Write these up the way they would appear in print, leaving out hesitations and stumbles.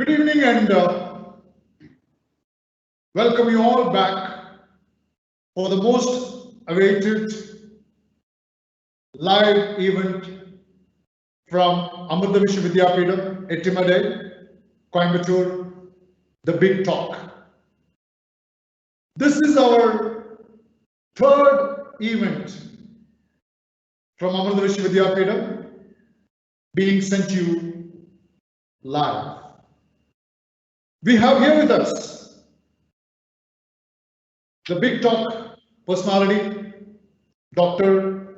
Good evening and welcome you all back for the most awaited live event from Amrita Vishwa Vidyapeetham, Ettimade, Coimbatore, The Big Talk. This is our third event from Amrita Vishwa Vidyapeetham being sent to you live. We have here with us the Big Talk personality, Dr.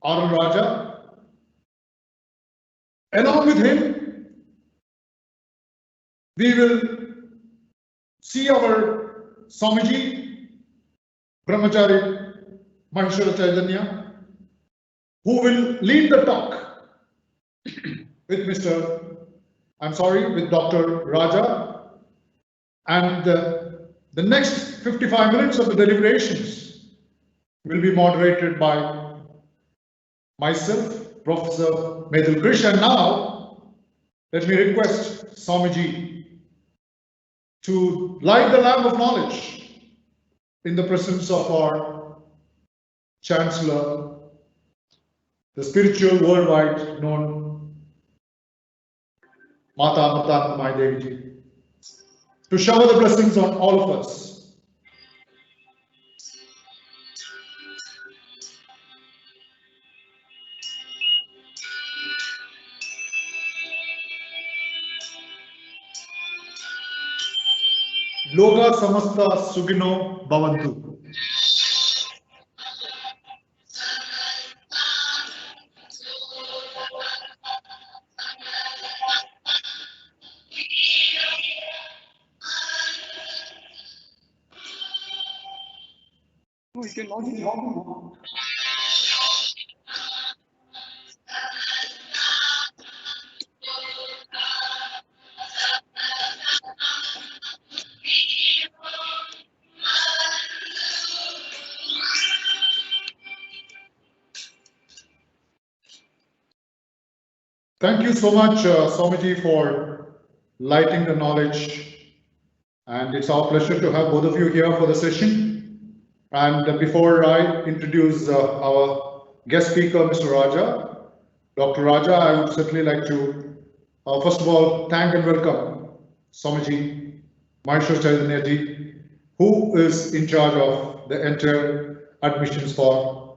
R. Raja. Along with him, we will see our Swamiji, Brahmachari Maheshwara Chaitanya, who will lead the talk with Dr. Raja, and the next 55 minutes of the deliberations will be moderated by myself, Professor Medul Krish. And now, let me request Swamiji to light the lamp of knowledge in the presence of our Chancellor, the spiritual worldwide known Mata Amritanandamayi Devi Ji, to shower the blessings on all of us. Loka samasta sugino bhavantu. Thank you so much, Swamiji, for lighting the knowledge. And it's our pleasure to have both of you here for the session. And before I introduce our guest speaker, Mr. Raja, Dr. Raja, I would certainly like to, first of all, thank and welcome Swamiji Maheshwara Chaitanya Ji, who is in charge of the entire admissions for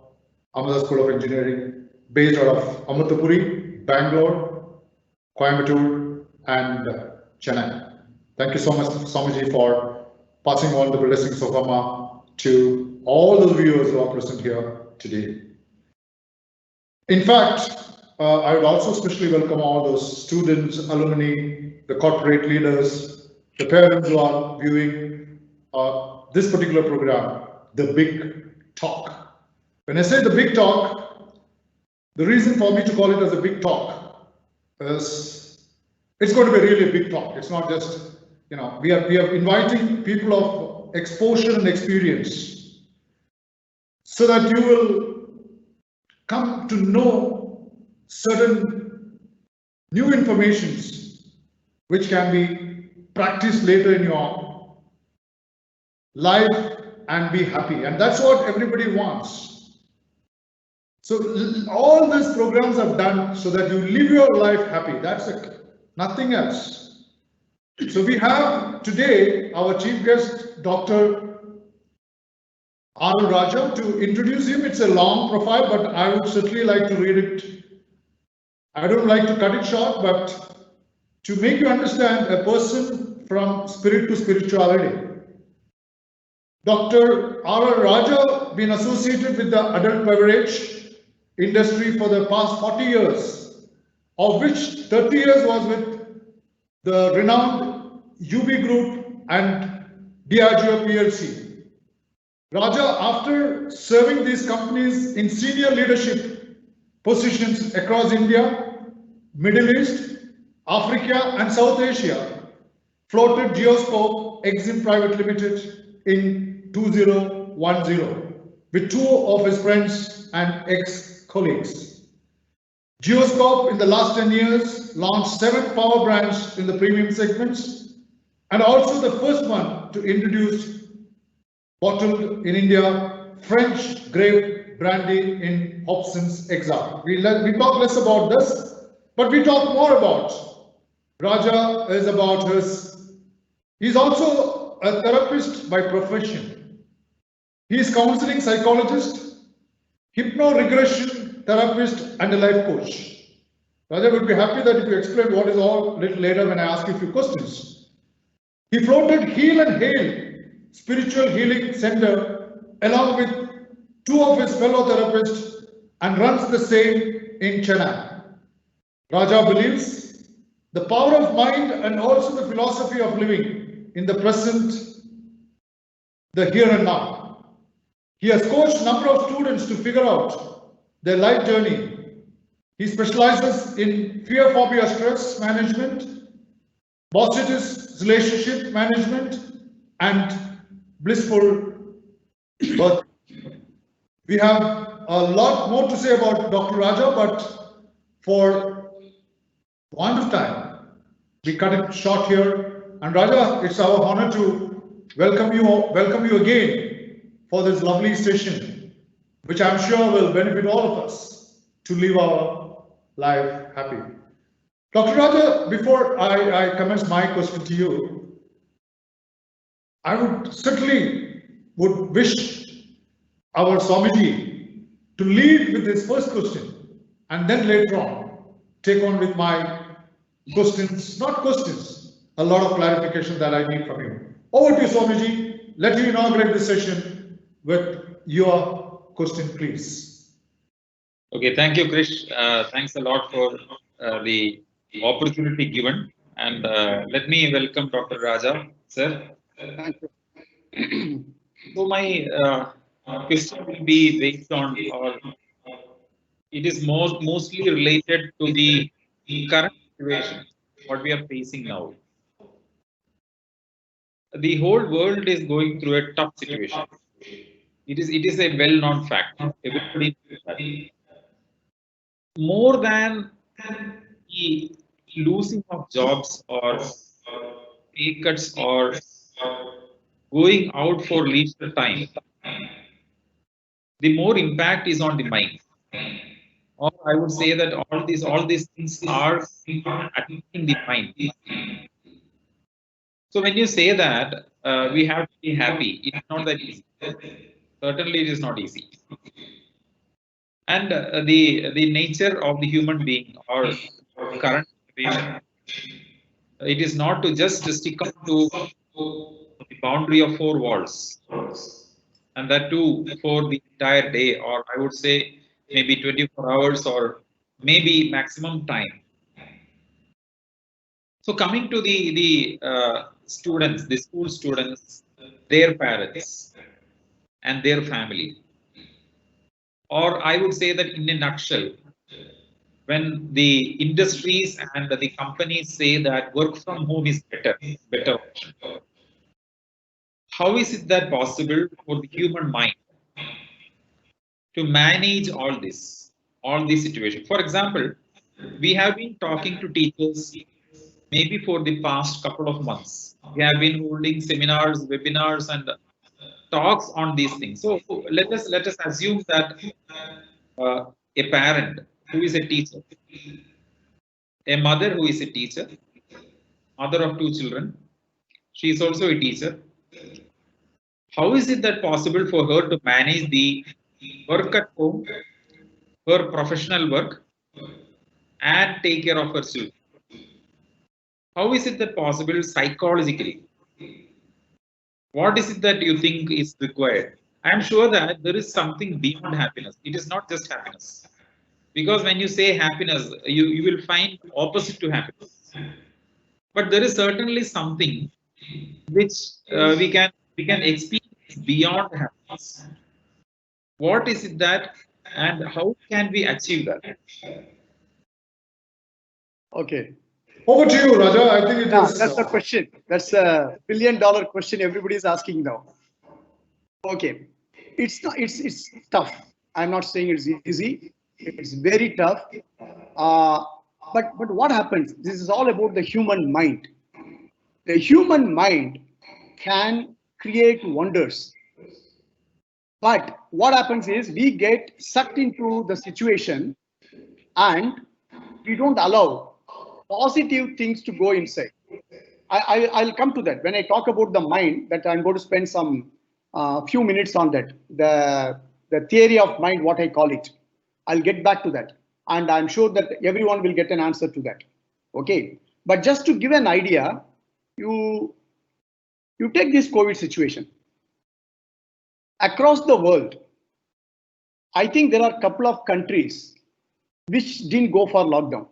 Amrita School of Engineering, based out of Amritapuri, Bangalore, Coimbatore, and Chennai. Thank you so much, Swamiji, for passing on the blessings of Amma to all the viewers who are present here today. In fact, I would also especially welcome all those students, alumni, the corporate leaders, the parents who are viewing this particular program, The Big Talk. When I say The Big Talk, the reason for me to call it as a big talk is it's going to be really a big talk. It's not just, we are inviting people of exposure and experience so that you will come to know certain new informations which can be practiced later in your life and be happy. And that's what everybody wants. So all these programs are done so that you live your life happy. That's it, nothing else. So we have today our chief guest, Dr. R. Raja. To introduce him, it's a long profile, but I would certainly like to read it. I don't like to cut it short, but to make you understand a person from spirit to spirituality. Dr. R. Raja been associated with the adult beverage industry for the past 40 years, of which 30 years was with the renowned UB Group and Diageo PLC. Raja, after serving these companies in senior leadership positions across India, Middle East, Africa and South Asia, floated Geoscope Exim Private Limited in 2010 with two of his friends and ex-colleagues. Geoscope in the last 10 years launched 7 power brands in the premium segments and also the first one to introduce bottled in India French grape brandy in Hobson's Exile. We talk less about this, but we talk more about Raja is about he's also a therapist by profession. He is counseling psychologist, hypno-regression therapist and a life coach. Raja would be happy that if you explain what is all a little later when I ask you a few questions. He floated Heal and Hail Spiritual Healing Center along with 2 of his fellow therapists and runs the same in Chennai. Raja believes the power of mind and also the philosophy of living in the present, the here and now. He has coached a number of students to figure out their life journey. He specializes in fear, phobia, stress management, positive relationship management, and blissful birth. We have a lot more to say about Dr. Raja, but for want of time, we cut it short here. And Raja, it's our honor to welcome you again for this lovely session, which I'm sure will benefit all of us to live our life happy. Dr. Raja, before I commence my question to you, I would certainly wish our Swamiji to lead with this first question and then later on take on with my questions, not questions, a lot of clarification that I need from you. Over to you, Swamiji. Let you inaugurate this session with your question, please. Okay, thank you, Krish. Thanks a lot for the opportunity given. And let me welcome Dr. Raja, sir. Thank you. So my question will be based on, or it is mostly related to the current situation, what we are facing now. The whole world is going through a tough situation. It is a well-known fact. Everybody knows that. More than the losing of jobs or pay cuts or going out for leisure time, the more impact is on the mind. Or I would say that all these things are affecting the mind. So when you say that we have to be happy, it's not that easy. Certainly, it is not easy. And the nature of the human being or current situation, it is not to just stick on to the boundary of 4 walls, and that too for the entire day, or I would say maybe 24 hours or maybe maximum time. So coming to the students, the school students, their parents and their family, or I would say that in a nutshell, when the industries and the companies say that work from home is better option, how is it that possible for the human mind to manage all this situation? For example, we have been talking to teachers maybe for the past couple of months. We have been holding seminars, webinars, and talks on these things. So let us assume that a parent who is a teacher, a mother who is a teacher, mother of 2 children, she is also a teacher. How is it that possible for her to manage the work at home, her professional work, and take care of her children? How is it that possible psychologically? What is it that you think is required? I am sure that there is something beyond happiness. It is not just happiness. Because when you say happiness, you will find opposite to happiness. But there is certainly something which we can experience beyond happiness. What is it that, and how can we achieve that? Okay. Over to you, Raja. I think that's the question. That's a $1 billion question everybody is asking now. Okay. It's not. It's tough. I'm not saying it's easy. It's very tough. But what happens? This is all about the human mind. The human mind can create wonders. But what happens is we get sucked into the situation and we don't allow positive things to go inside. I'll come to that when I talk about the mind. That I'm going to spend some few minutes on that. The theory of mind, what I call it. I'll get back to that, and I'm sure that everyone will get an answer to that. Okay, but just to give an idea, you take this COVID situation across the world. I think there are a couple of countries which didn't go for lockdown.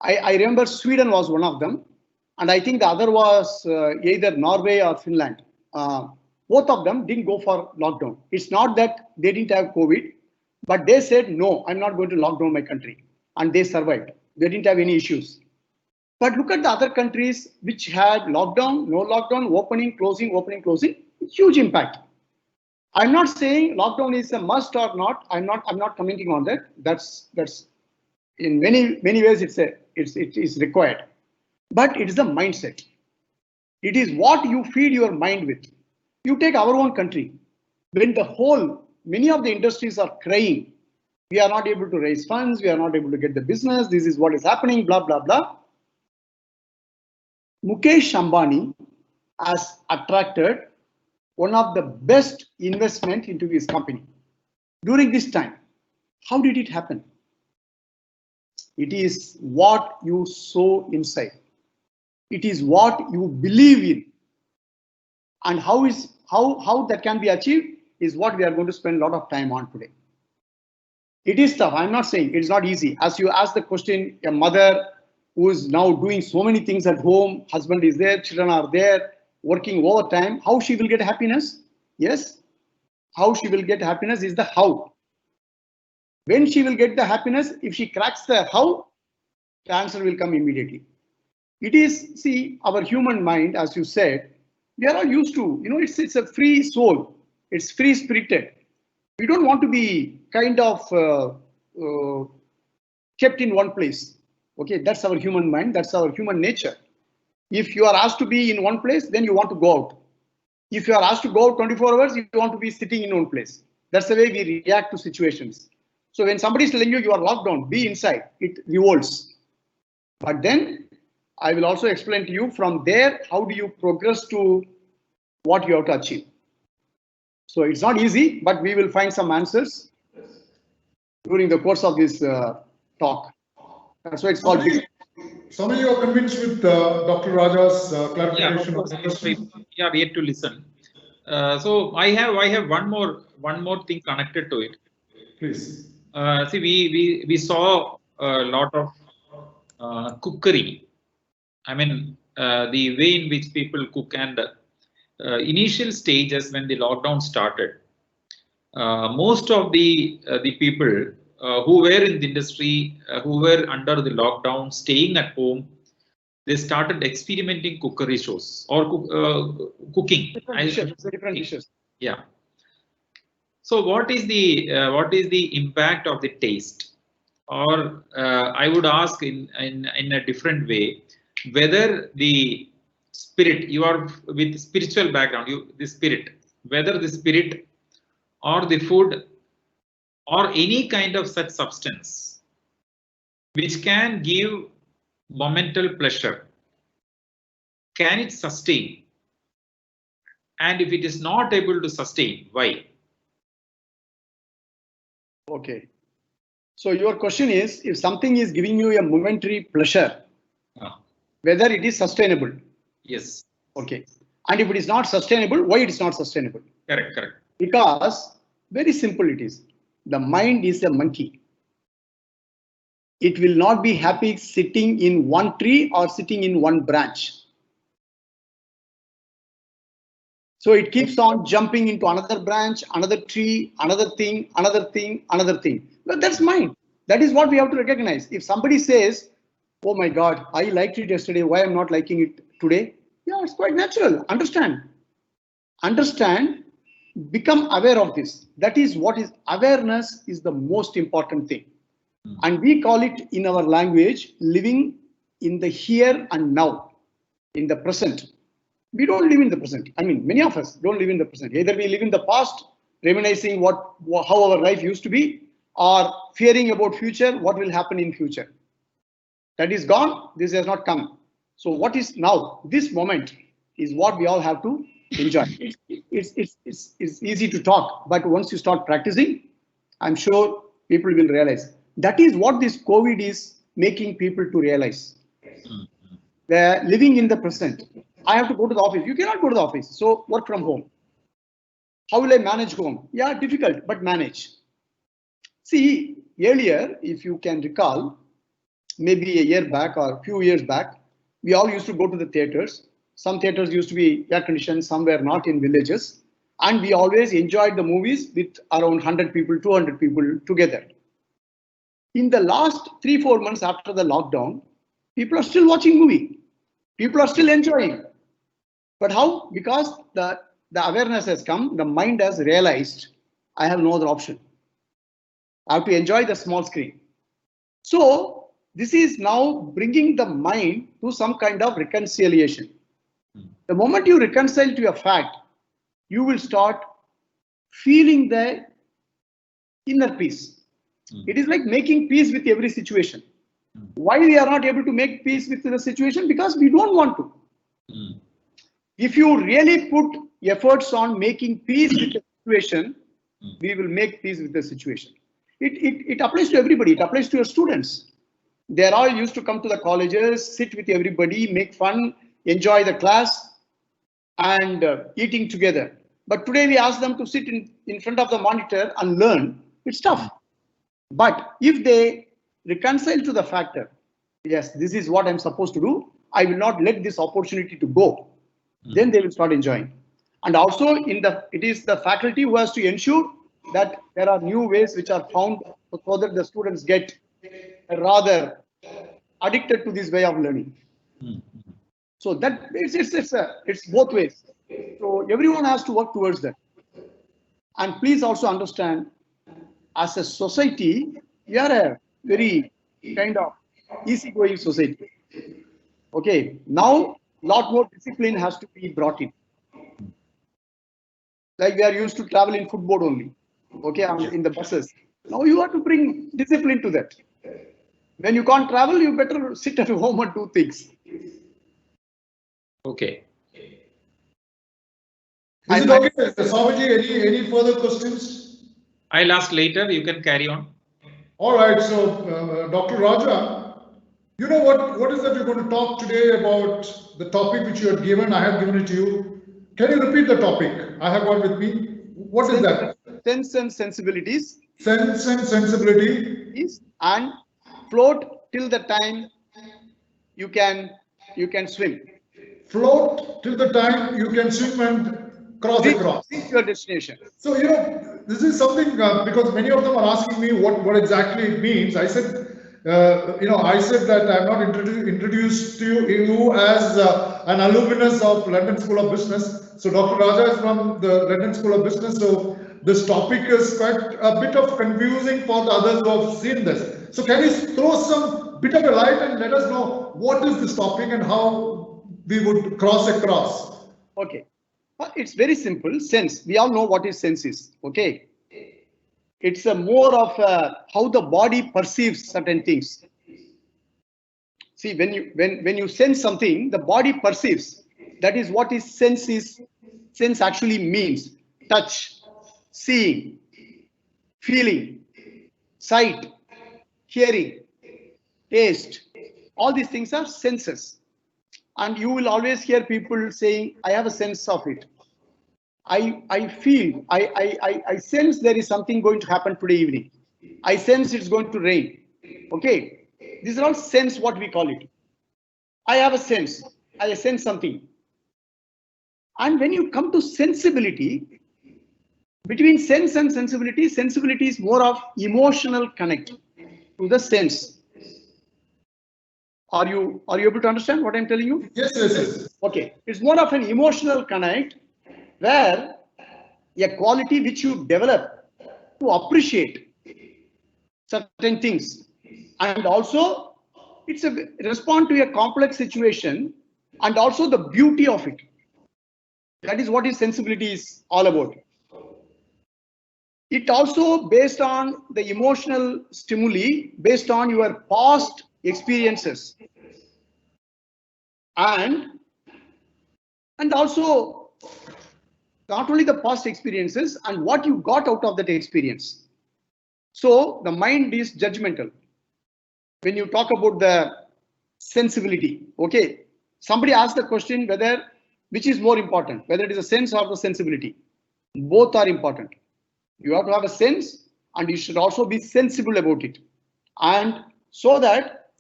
I remember Sweden was one of them. And I think the other was either Norway or Finland. Both of them didn't go for lockdown. It's not that they didn't have COVID, but they said, no, I'm not going to lock down my country. And they survived. They didn't have any issues. But look at the other countries which had lockdown, no lockdown, opening, closing, huge impact. I'm not saying lockdown is a must or not. I'm not commenting on that. That's in many ways it is required. But it is the mindset. It is what you feed your mind with. You take our own country. When many of the industries are crying, we are not able to raise funds, we are not able to get the business, this is what is happening, blah, blah, blah. Mukesh Ambani has attracted one of the best investment into his company. During this time, how did it happen? It is what you sow inside. It is what you believe in, and how that can be achieved is what we are going to spend a lot of time on today. It is tough. I'm not saying it's not easy. As you ask the question, a mother who is now doing so many things at home, husband is there, children are there, working overtime, how she will get happiness? Yes. How she will get happiness is the how. When she will get the happiness, if she cracks the how, the answer will come immediately. It is, see, our human mind, as you said, we are all used to, it's a free soul. It's free spirited. We don't want to be kind of kept in one place. Okay, that's our human mind. That's our human nature. If you are asked to be in one place, then you want to go out. If you are asked to go out 24 hours, you want to be sitting in one place. That's the way we react to situations. So when somebody is telling you you are locked down, be inside, it revolts. But then I will also explain to you from there, how do you progress to what you have to achieve. So it's not easy, but we will find some answers during the course of this talk. That's why it's called. Somebody, you are convinced with Dr. Raja's clarification of the question? We are yet to listen. So I have one more thing connected to it. Please. See, we saw a lot of cookery. I mean, the way in which people cook, and initial stages when the lockdown started, most of the people who were in the industry, who were under the lockdown, staying at home, they started experimenting cookery shows or cooking. Different dishes. Yeah. So what is the impact of the taste? Or I would ask in a different way, whether the spirit, you are with spiritual background, whether the spirit or the food or any kind of such substance which can give momental pleasure, can it sustain? And if it is not able to sustain, why? Okay. So your question is, if something is giving you a momentary pleasure, whether it is sustainable? Yes. Okay. And if it is not sustainable, why it is not sustainable? Correct. Because very simple it is. The mind is a monkey. It will not be happy sitting in one tree or sitting in one branch. So it keeps on jumping into another branch, another tree, another thing. But that's mind. That is what we have to recognize. If somebody says, oh my God, I liked it yesterday, why I'm not liking it today? Yeah, it's quite natural. Understand become aware of this. That is what is awareness is the most important thing. And we call it in our language living in the here and now, in the present. We don't live in the present. I mean, many of us don't live in the present. Either we live in the past, reminiscing how our life used to be, or fearing about future, what will happen in future. That is gone. This has not come. So what is now? This moment is what we all have to enjoy. It's easy to talk, but once you start practicing, I'm sure people will realize. That is what this COVID is making people to realize. They're living in the present. I have to go to the office. You cannot go to the office. So work from home. How will I manage home? Yeah, difficult, but manage. See, earlier, if you can recall, maybe a year back or a few years back, we all used to go to the theaters. Some theaters used to be air conditioned, some were not in villages. And we always enjoyed the movies with around 100 people, 200 people together. In the last 3-4 months after the lockdown, people are still watching movie. People are still enjoying. But how? Because the awareness has come, the mind has realized, I have no other option. I have to enjoy the small screen. So this is now bringing the mind to some kind of reconciliation. The moment you reconcile to a fact, you will start feeling the inner peace. It is like making peace with every situation. Why we are not able to make peace with the situation? Because we don't want to. If you really put efforts on making peace with the situation, we will make peace with the situation. It applies to everybody. It applies to your students. They're all used to come to the colleges, sit with everybody, make fun, enjoy the class, and eating together. But today we ask them to sit in front of the monitor and learn. It's tough. But if they reconcile to the factor, yes, this is what I'm supposed to do, I will not let this opportunity to go, then they will start enjoying. And also it is the faculty who has to ensure that there are new ways which are found so that the students get rather addicted to this way of learning. So that it's both ways. So everyone has to work towards that. And please also understand, as a society, we are a very kind of easygoing society. Okay, now a lot more discipline has to be brought in. Like we are used to travel in footboard only, okay, in the buses. Now you have to bring discipline to that. When you can't travel, you better sit at home and do things. Okay. Is it okay, Swamiji? Any further questions? I'll ask later. You can carry on. All right. So, Dr. Raja, you know what is that you're going to talk today about the topic which you have given? I have given it to you. Can you repeat the topic? I have got with me. What is that? Sense and sensibilities. Sense and sensibility. And float till the time you can swim. Float till the time you can swim and cross across. Reach your destination. So, this is something because many of them are asking me what exactly it means. I said, I said that I'm not introduced to you as an alumnus of London School of Business. So Dr. Raja is from the London School of Business. So this topic is quite a bit of confusing for the others who have seen this. So can you throw some bit of a light and let us know what is this topic and how we would cross across? Okay. It's very simple. Sense. We all know what is sense is. Okay. It's a more of how the body perceives certain things. See, when you sense something, the body perceives. That is what is sense is. Sense actually means touch, seeing, feeling, sight, hearing, taste. All these things are senses. And you will always hear people saying, I have a sense of it. I feel, I sense there is something going to happen today evening. I sense it's going to rain. Okay. These are all sense, what we call it. I have a sense. I sense something. And when you come to sensibility, between sense and sensibility is more of emotional connect to the sense. Are you able to understand what I'm telling you? Yes. Okay. It's more of an emotional connect where a quality which you develop to appreciate certain things, and also it's a respond to a complex situation, and also the beauty of it. That is what is sensibility is all about. It also based on the emotional stimuli, based on your past experiences, and also not only the past experiences and what you got out of that experience. So the mind is judgmental. When you talk about the sensibility, okay, somebody asked the question whether which is more important, whether it is a sense or the sensibility. Both are important. You have to have a sense, and you should also be sensible about it, and so that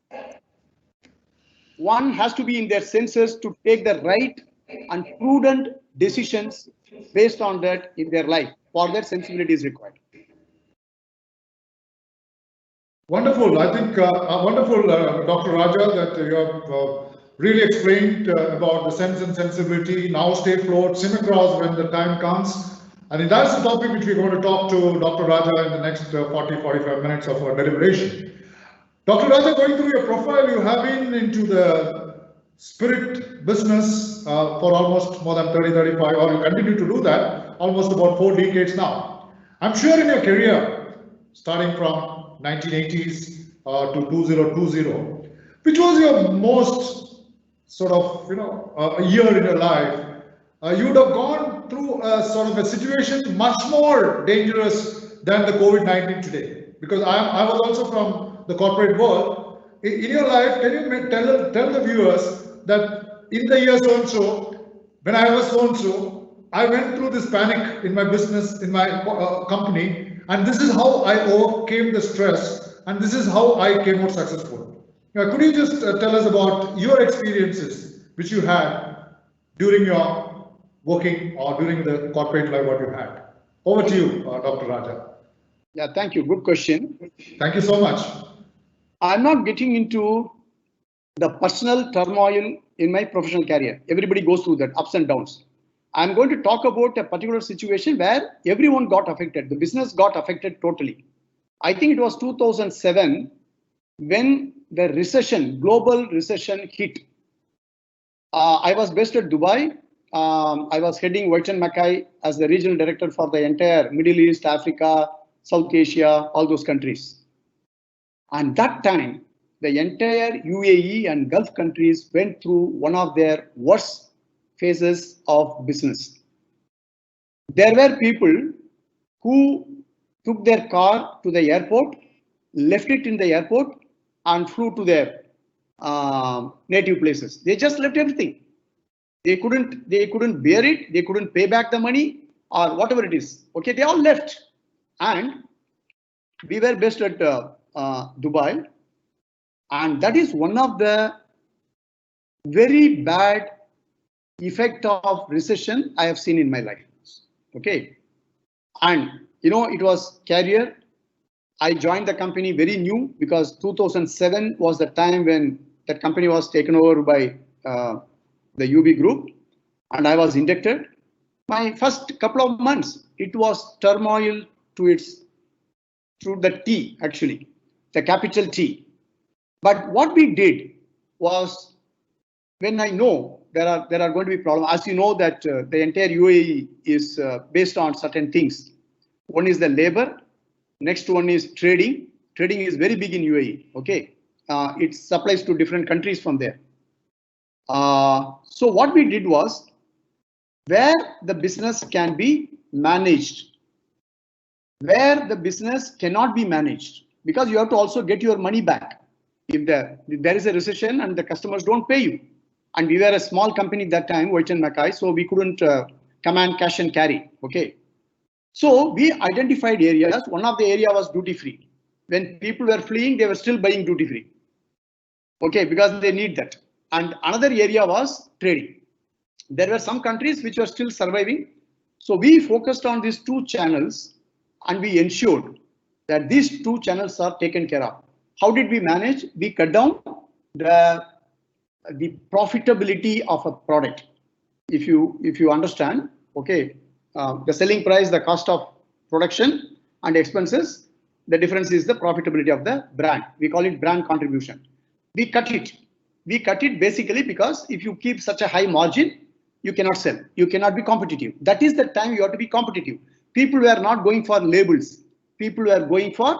one has to be in their senses to take the right and prudent decisions based on that in their life. For that, sensibility is required. Wonderful. I think wonderful, Dr. Raja, that you have really explained about the sense and sensibility. Now stay float, swim across when the time comes. And that's the topic which we're going to talk to Dr. Raja in the next 40-45 minutes of our deliberation. Dr. Raja, going through your profile, you have been into the spirit business for almost more than 30-35, or you continue to do that, almost about 4 decades now. I'm sure in your career, starting from 1980s to 2020, which was your most sort of, year in your life, you would have gone through a sort of a situation much more dangerous than the COVID-19 today. Because I was also from the corporate world. In your life, can you tell the viewers that in the year so-and-so, when I was so-and-so, I went through this panic in my business, in my company, and this is how I overcame the stress, and this is how I came out successful. Now, could you just tell us about your experiences which you had during your working or during the corporate life, what you had? Over to you, Dr. Raja. Yeah, thank you. Good question. Thank you so much. I'm not getting into the personal turmoil in my professional career. Everybody goes through that, ups and downs. I'm going to talk about a particular situation where everyone got affected. The business got affected totally. I think it was 2007 when the recession, global recession hit. I was based at Dubai. I was heading White & Mackay as the regional director for the entire Middle East, Africa, South Asia, all those countries. And that time, the entire UAE and Gulf countries went through one of their worst phases of business. There were people who took their car to the airport, left it in the airport, and flew to their native places. They just left everything. They couldn't bear it. They couldn't pay back the money or whatever it is. Okay, they all left. And we were based at Dubai, and that is one of the very bad effect of recession I have seen in my life. Okay, and it was career. I joined the company very new because 2007 was the time when that company was taken over by the UB group, and I was inducted. My first couple of months, it was turmoil through the T, actually, the capital T. But what we did was, when I know there are going to be problems, as you know that the entire UAE is based on certain things. One is the labor, next one is trading. Trading is very big in UAE. Okay, it supplies to different countries from there. So what we did was, where the business can be managed, where the business cannot be managed, because you have to also get your money back if there is a recession and the customers don't pay you. And we were a small company at that time, White & Mackay, so we couldn't command cash and carry. Okay, so we identified areas. One of the area was duty free. When people were fleeing, they were still buying duty free. Okay, because they need that. And another area was trading. There were some countries which were still surviving. So we focused on these two channels, and we ensured that these two channels are taken care of. How did we manage? We cut down the profitability of a product. If you understand, okay, the selling price, the cost of production and expenses. The difference is the profitability of the brand. We call it brand contribution. We cut it. We cut it basically because if you keep such a high margin, you cannot sell. You cannot be competitive. That is the time you have to be competitive. People were not going for labels. People were going for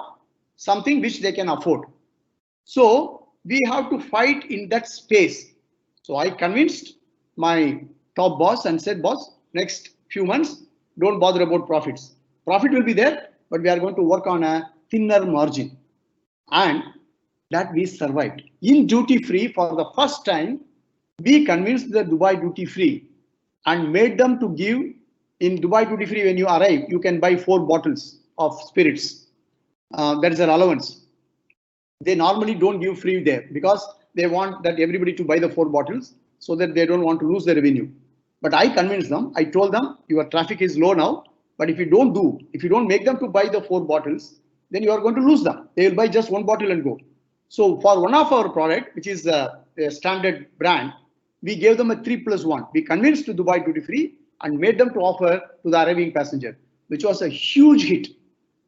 something which they can afford. So we have to fight in that space. So I convinced my top boss and said, boss, next few months, don't bother about profits. Profit will be there, but we are going to work on a thinner margin. And that we survived. In duty free, for the first time, we convinced the Dubai duty free and made them to give in Dubai duty free. When you arrive, you can buy 4 bottles of spirits. That is an allowance. They normally don't give free there because they want that everybody to buy the 4 bottles so that they don't want to lose the revenue. But I convinced them. I told them your traffic is low now, but if you don't make them to buy the 4 bottles, then you are going to lose them. They will buy just 1 bottle and go. So for one of our product, which is a standard brand, we gave them a 3+1. We convinced to Dubai duty free and made them to offer to the arriving passenger, which was a huge hit.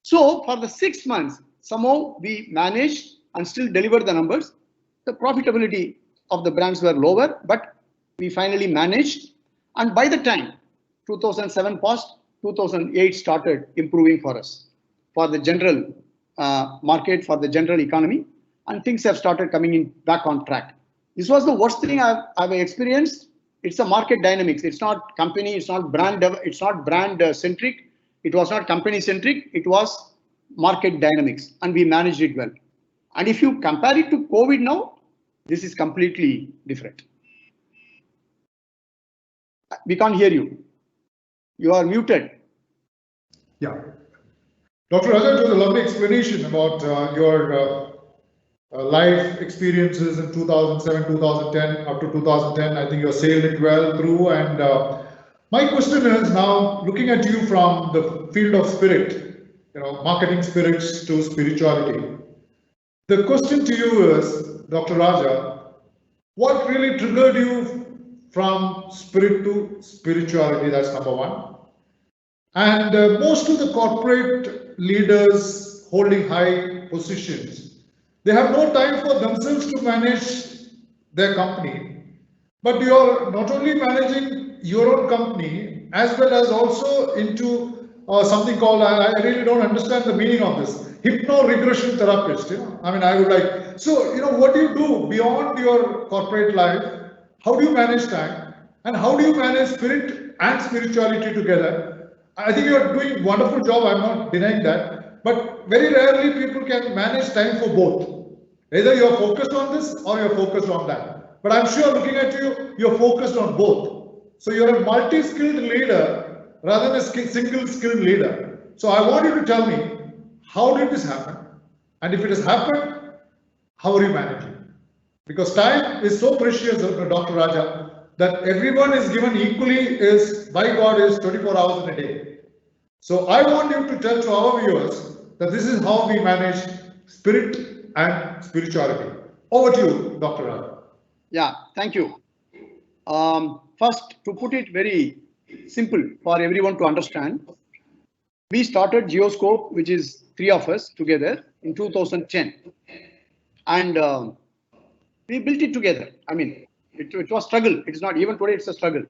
So for the 6 months, somehow we managed and still delivered the numbers. The profitability of the brands were lower, but we finally managed. And by the time 2007 passed, 2008 started improving for us, for the general market, for the general economy, and things have started coming in back on track. This was the worst thing I've experienced. It's a market dynamics. It's not company. It's not brand. It's not brand centric. It was not company centric. It was market dynamics, and we managed it well. And if you compare it to COVID now, this is completely different. We can't hear you. You are muted. Yeah. Dr. Raja, it was a lovely explanation about your life experiences in 2007, 2010, up to 2010. I think you sailed it well through. And my question is now, looking at you from the field of spirit, marketing spirits to spirituality. The question to you is, Dr. Raja, what really triggered you from spirit to spirituality? That's number one. And most of the corporate leaders holding high positions, they have no time for themselves to manage their company, but you are not only managing your own company as well as also into something called, I really don't understand the meaning of this, hypno-regression therapist. I would like, so, what do you do beyond your corporate life? How do you manage time? And how do you manage spirit and spirituality together? I think you are doing a wonderful job. I'm not denying that. But very rarely people can manage time for both. Either you're focused on this or you're focused on that. But I'm sure looking at you, you're focused on both. So you're a multi-skilled leader rather than a single skilled leader. So I want you to tell me, how did this happen? And if it has happened, how are you managing? Because time is so precious, Dr. Raja, that everyone is given equally by God is 24 hours in a day. So I want you to tell to our viewers that this is how we manage spirit and spirituality. Over to you, Dr. Raja. Yeah, thank you. First, to put it very simple for everyone to understand, we started Geoscope, which is 3 of us together in 2010. And we built it together. It was struggle. It's not even today, it's a struggle.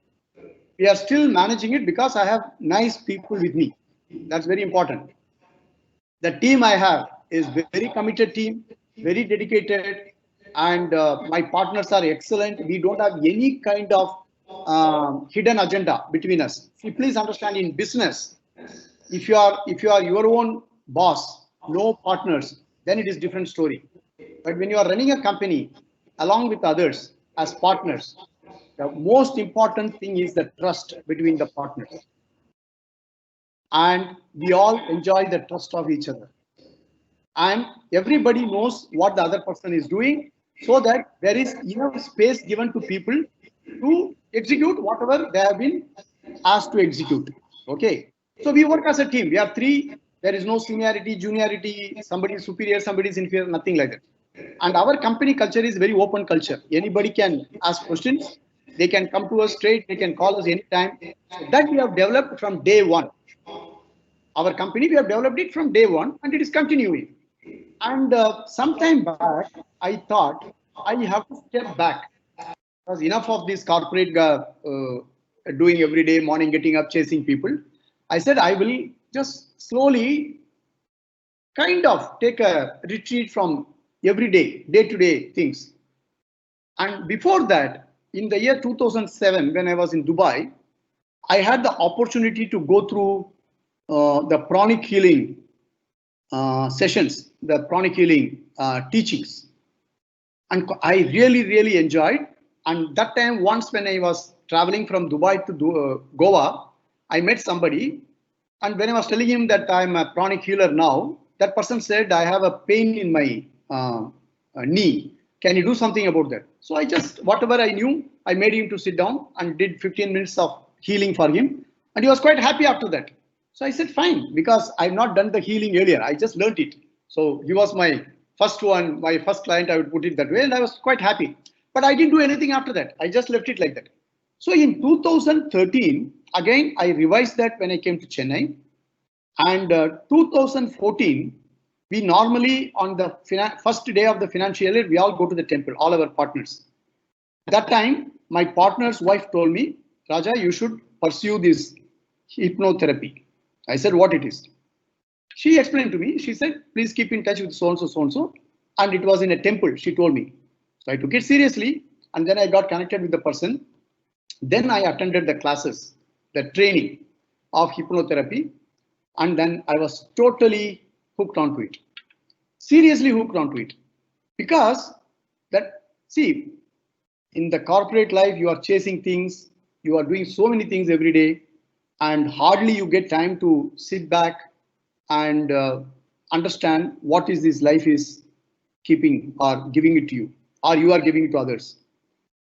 We are still managing it because I have nice people with me. That's very important. The team I have is very committed team, very dedicated, and my partners are excellent. We don't have any kind of hidden agenda between us. See, please understand, in business, if you are your own boss, no partners, then it is different story. But when you are running a company along with others as partners, the most important thing is the trust between the partners. And we all enjoy the trust of each other. And everybody knows what the other person is doing, so that there is enough space given to people to execute whatever they have been asked to execute. Okay. So we work as a team. We are 3. There is no seniority, juniority, somebody is superior, somebody is inferior, nothing like that. And our company culture is very open culture. Anybody can ask questions. They can come to us straight. They can call us anytime. So that we have developed from day one. Our company, we have developed it from day one, and it is continuing. And sometime back, I thought I have to step back. Because enough of this corporate doing every day, morning, getting up, chasing people. I said I will just slowly kind of take a retreat from everyday, day-to-day things. And before that, in the year 2007, when I was in Dubai, I had the opportunity to go through the pranic healing sessions, the pranic healing teachings. And I really enjoyed. And that time, once when I was traveling from Dubai to Goa, I met somebody. And when I was telling him that I'm a pranic healer now, that person said, I have a pain in my knee. Can you do something about that? So I just, whatever I knew, I made him to sit down and did 15 minutes of healing for him. And he was quite happy after that. So I said, fine, because I've not done the healing earlier. I just learned it. So he was my first one, my first client, I would put it that way. And I was quite happy. But I didn't do anything after that. I just left it like that. So in 2013, again, I revised that when I came to Chennai. And 2014, we normally on the first day of the financial year, we all go to the temple, all our partners. That time, my partner's wife told me, Raja, you should pursue this hypnotherapy. I said, what it is? She explained to me, she said, please keep in touch with so-and-so, so-and-so. And it was in a temple, she told me. So I took it seriously. And then I got connected with the person. Then I attended the classes, the training of hypnotherapy. And then I was totally hooked onto it. Seriously hooked onto it. Because that, see, in the corporate life, you are chasing things. You are doing so many things every day. And hardly you get time to sit back and understand what is this life is keeping or giving it to you, or you are giving it to others.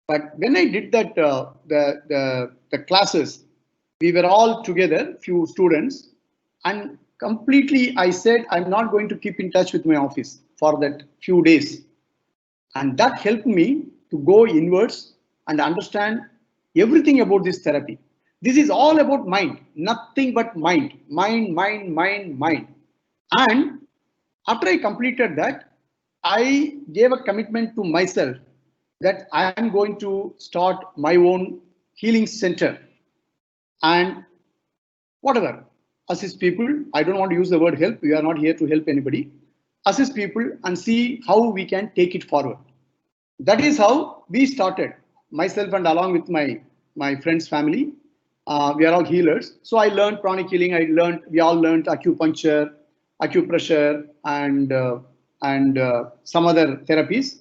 But when I did that, the classes, we were all together, few students, and completely I said, I'm not going to keep in touch with my office for that few days. And that helped me to go inwards and understand everything about this therapy. This is all about mind, nothing but mind. And after I completed that, I gave a commitment to myself that I am going to start my own healing center and whatever, assist people. I don't want to use the word help. We are not here to help anybody. Assist people and see how we can take it forward. That is how we started, myself and along with my friend's family. We are all healers. So I learned pranic healing. We all learned acupuncture, acupressure, and some other therapies.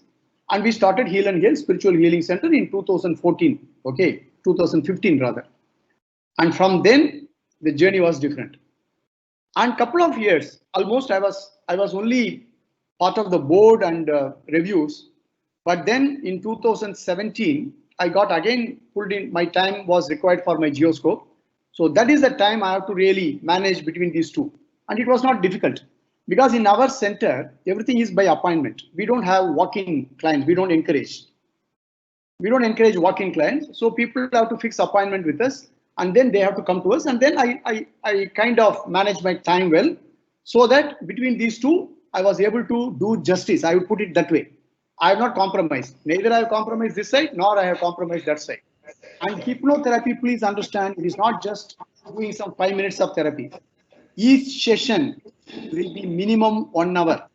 And we started Heal and Heal Spiritual Healing Center in 2014. Okay, 2015 rather. And from then the journey was different. And couple of years, almost I was only part of the board and reviews. But then in 2017, I got again pulled in. My time was required for my geoscope. So that is the time I have to really manage between these two. And it was not difficult because in our center, everything is by appointment. We don't have walk-in clients. We don't encourage walk-in clients. So people have to fix appointment with us and then they have to come to us. And then I kind of manage my time well so that between these two, I was able to do justice. I would put it that way. I have not compromised. Neither I have compromised this side, nor I have compromised that side. And hypnotherapy, please understand, it is not just doing some 5 minutes of therapy. Each session will be minimum 1 hour.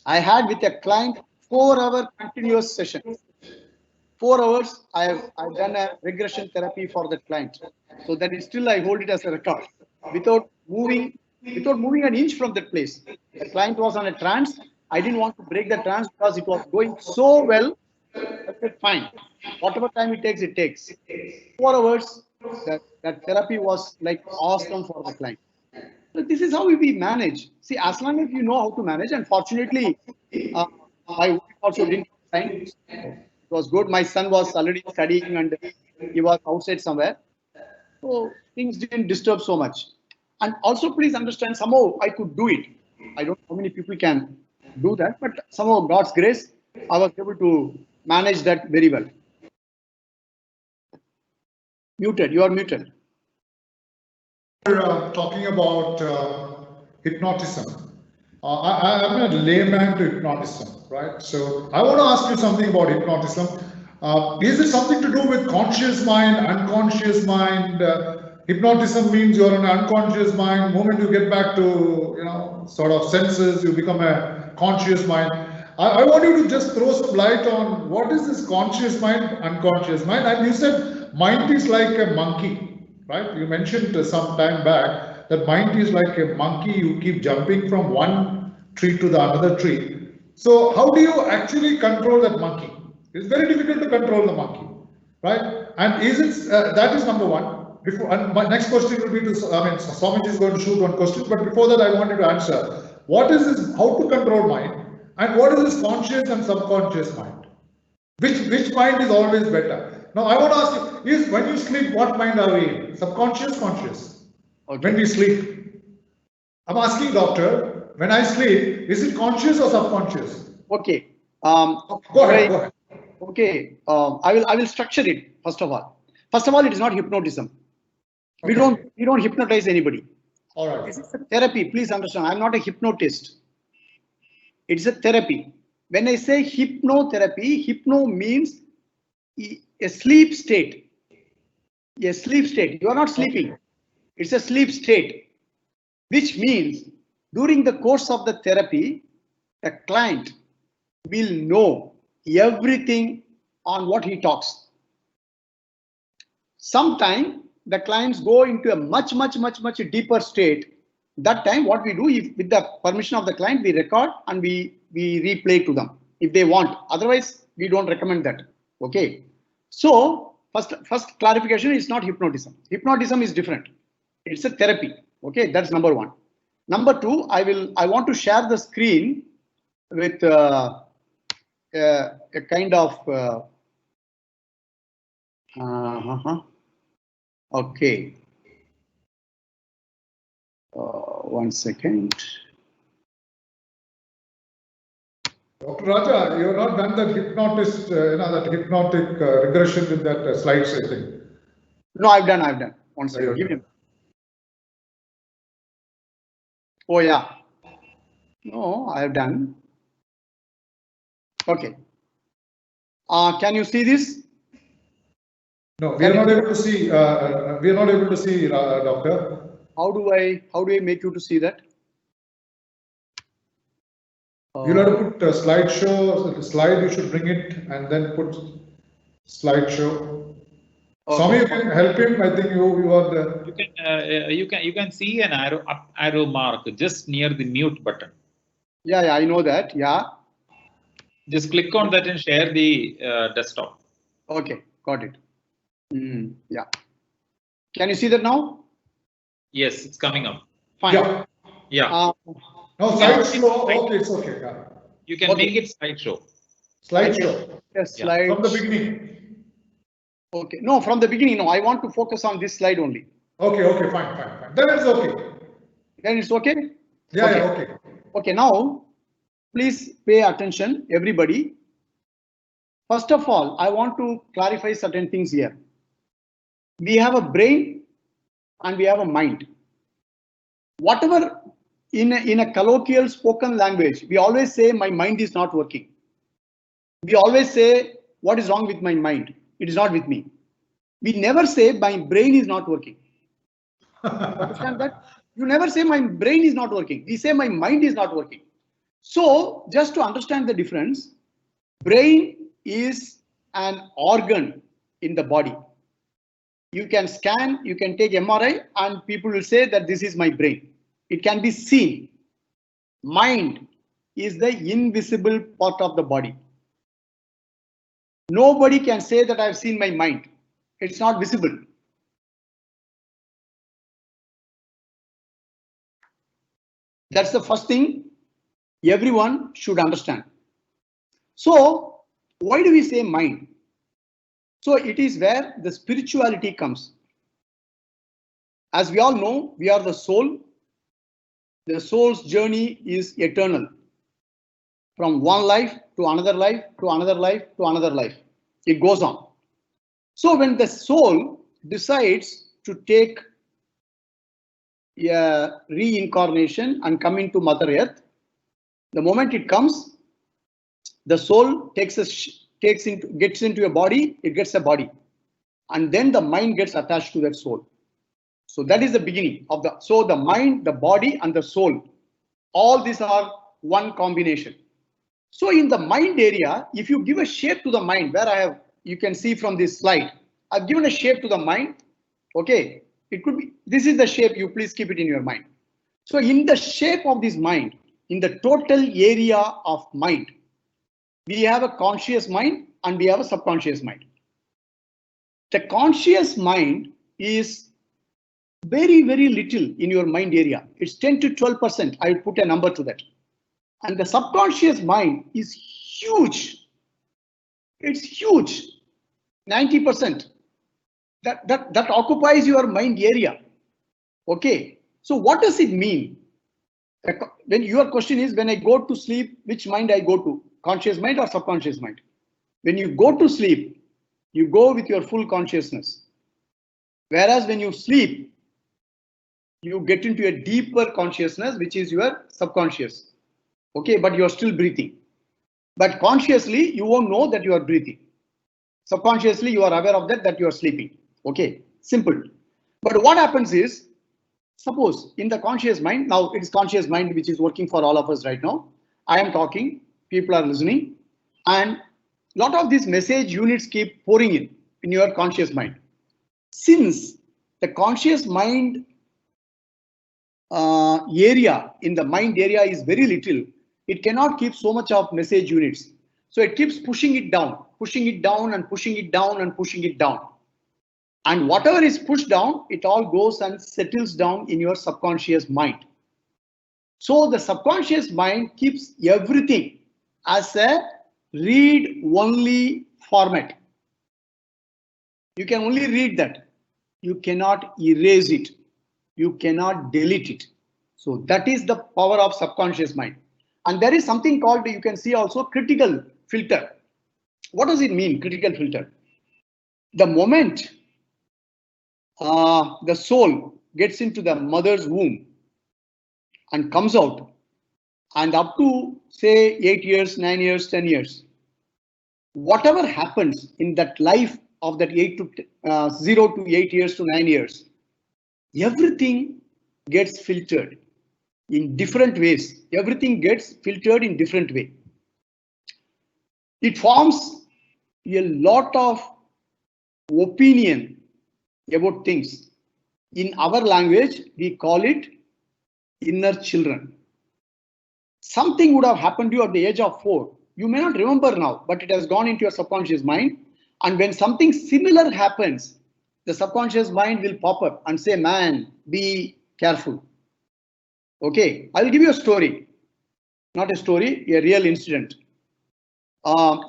I had with a client 4-hour continuous session. 4 hours, I've done a regression therapy for that client. So that is still I hold it as a record without moving an inch from that place. The client was on a trance. I didn't want to break the trance because it was going so well. I said, fine, whatever time it takes, it takes. 4 hours, that therapy was like awesome for the client. So this is how we manage. See, as long as you know how to manage, and fortunately, my wife also didn't have time. It was good. My son was already studying and he was outside somewhere. So things didn't disturb so much. And also, please understand, somehow I could do it. I don't know how many people can do that, but somehow God's grace, I was able to manage that very well. Muted. You are muted. We're talking about hypnotism. I'm a layman to hypnotism, right? So I want to ask you something about hypnotism. Is it something to do with conscious mind, unconscious mind? Hypnotism means you're in an unconscious mind. The moment you get back to, sort of senses, you become a conscious mind. I want you to just throw some light on what is this conscious mind, unconscious mind. And you said mind is like a monkey, right? You mentioned some time back that mind is like a monkey. You keep jumping from one tree to the another tree. So how do you actually control that monkey? It's very difficult to control the monkey, right? And is it that is number one. Before, and my next question will be to, Swamiji is going to shoot one question, but before that I want you to answer. What is this, how to control mind, and what is this conscious and subconscious mind? Which mind is always better? Now I want to ask you, is when you sleep, what mind are we in? Subconscious, conscious? Okay. When we sleep. I'm asking doctor, when I sleep, is it conscious or subconscious? Okay. Go ahead, go ahead. Okay. I will structure it first of all. First of all, it is not hypnotism. We don't hypnotize anybody. All right. This is a therapy. Please understand. I'm not a hypnotist. It's a therapy. When I say hypnotherapy, hypno means a sleep state. A sleep state. You are not sleeping. It's a sleep state, which means during the course of the therapy, the client will know everything on what he talks. Sometimes the clients go into a much deeper state. That time, what we do, if with the permission of the client, we record and we replay to them if they want. Otherwise, we don't recommend that. Okay. So first clarification is not hypnotism. Hypnotism is different. It's a therapy. Okay, that's number one. Number two, I want to share the screen with a kind of okay. One second. Dr. Raja, you have not done that hypnotist, that hypnotic regression with that slides, I think. No, I've done. One second. Give him. Oh yeah. No, I have done. Okay. Can you see this? No, we are not able to see. We are not able to see, doctor. How do I make you to see that? You'll have to put slideshow. Slide, you should bring it and then put slideshow. Okay. Swami, you can help him. I think you are the. You can see an arrow mark just near the mute button. Yeah, I know that. Yeah. Just click on that and share the desktop. Okay, got it. Yeah. Can you see that now? Yes, it's coming up. Fine. Yeah. Yeah. No, slideshow. Okay, it's okay. Yeah. You can make it slideshow. Slideshow. Yes, slide. From the beginning. Okay. No, from the beginning. No, I want to focus on this slide only. Okay, fine. Then it's okay. Then it's okay? Yeah, okay. Okay, now, please pay attention, everybody. First of all, I want to clarify certain things here. We have a brain and we have a mind. Whatever in a colloquial spoken language, we always say my mind is not working. We always say what is wrong with my mind? It is not with me. We never say my brain is not working. Understand that? You never say my brain is not working. We say my mind is not working. So just to understand the difference, brain is an organ in the body. You can scan, you can take MRI and people will say that this is my brain. It can be seen. Mind is the invisible part of the body. Nobody can say that I've seen my mind. It's not visible. That's the first thing everyone should understand. So why do we say mind? So it is where the spirituality comes. As we all know, we are the soul. The soul's journey is eternal. From one life to another life to another life to another life. It goes on. So when the soul decides to take a reincarnation and come into Mother Earth, the moment it comes, the soul gets into a body, it gets a body, and then the mind gets attached to that soul. So that is the beginning of the mind, the body, and the soul. All these are one combination. So in the mind area, if you give a shape to the mind, where you can see from this slide, I've given a shape to the mind. Okay, it could be, this is the shape, you please keep it in your mind. So in the shape of this mind, in the total area of mind, we have a conscious mind and we have a subconscious mind. The conscious mind is very, very little in your mind area. It's 10 to 12%. I will put a number to that. And the subconscious mind is huge. It's huge. 90%. That occupies your mind area. Okay. So what does it mean? When your question is, when I go to sleep, which mind I go to? Conscious mind or subconscious mind? When you go to sleep, you go with your full consciousness. Whereas when you sleep, you get into a deeper consciousness, which is your subconscious. Okay, but you're still breathing. But consciously, you won't know that you are breathing. Subconsciously, you are aware of that you are sleeping. Okay, simple. But what happens is, suppose in the conscious mind, now it is conscious mind which is working for all of us right now. I am talking, people are listening, and a lot of these message units keep pouring in your conscious mind. Since the conscious mind area in the mind area is very little, it cannot keep so much of message units. So it keeps pushing it down and pushing it down and pushing it down. And whatever is pushed down, it all goes and settles down in your subconscious mind. So the subconscious mind keeps everything as a read-only format. You can only read that. You cannot erase it. You cannot delete it. So that is the power of subconscious mind. And there is something called, you can see also, critical filter. What does it mean, critical filter? The moment the soul gets into the mother's womb and comes out, and up to say 8 years, 9 years, 10 years, whatever happens in that life of that 0 to 8 years to 9 years, everything gets filtered in different ways. Everything gets filtered in different way. It forms a lot of opinion about things. In our language, we call it inner children. Something would have happened to you at the age of 4. You may not remember now, but it has gone into your subconscious mind. And when something similar happens, the subconscious mind will pop up and say, man, be careful. Okay, I will give you a story. Not a story, a real incident.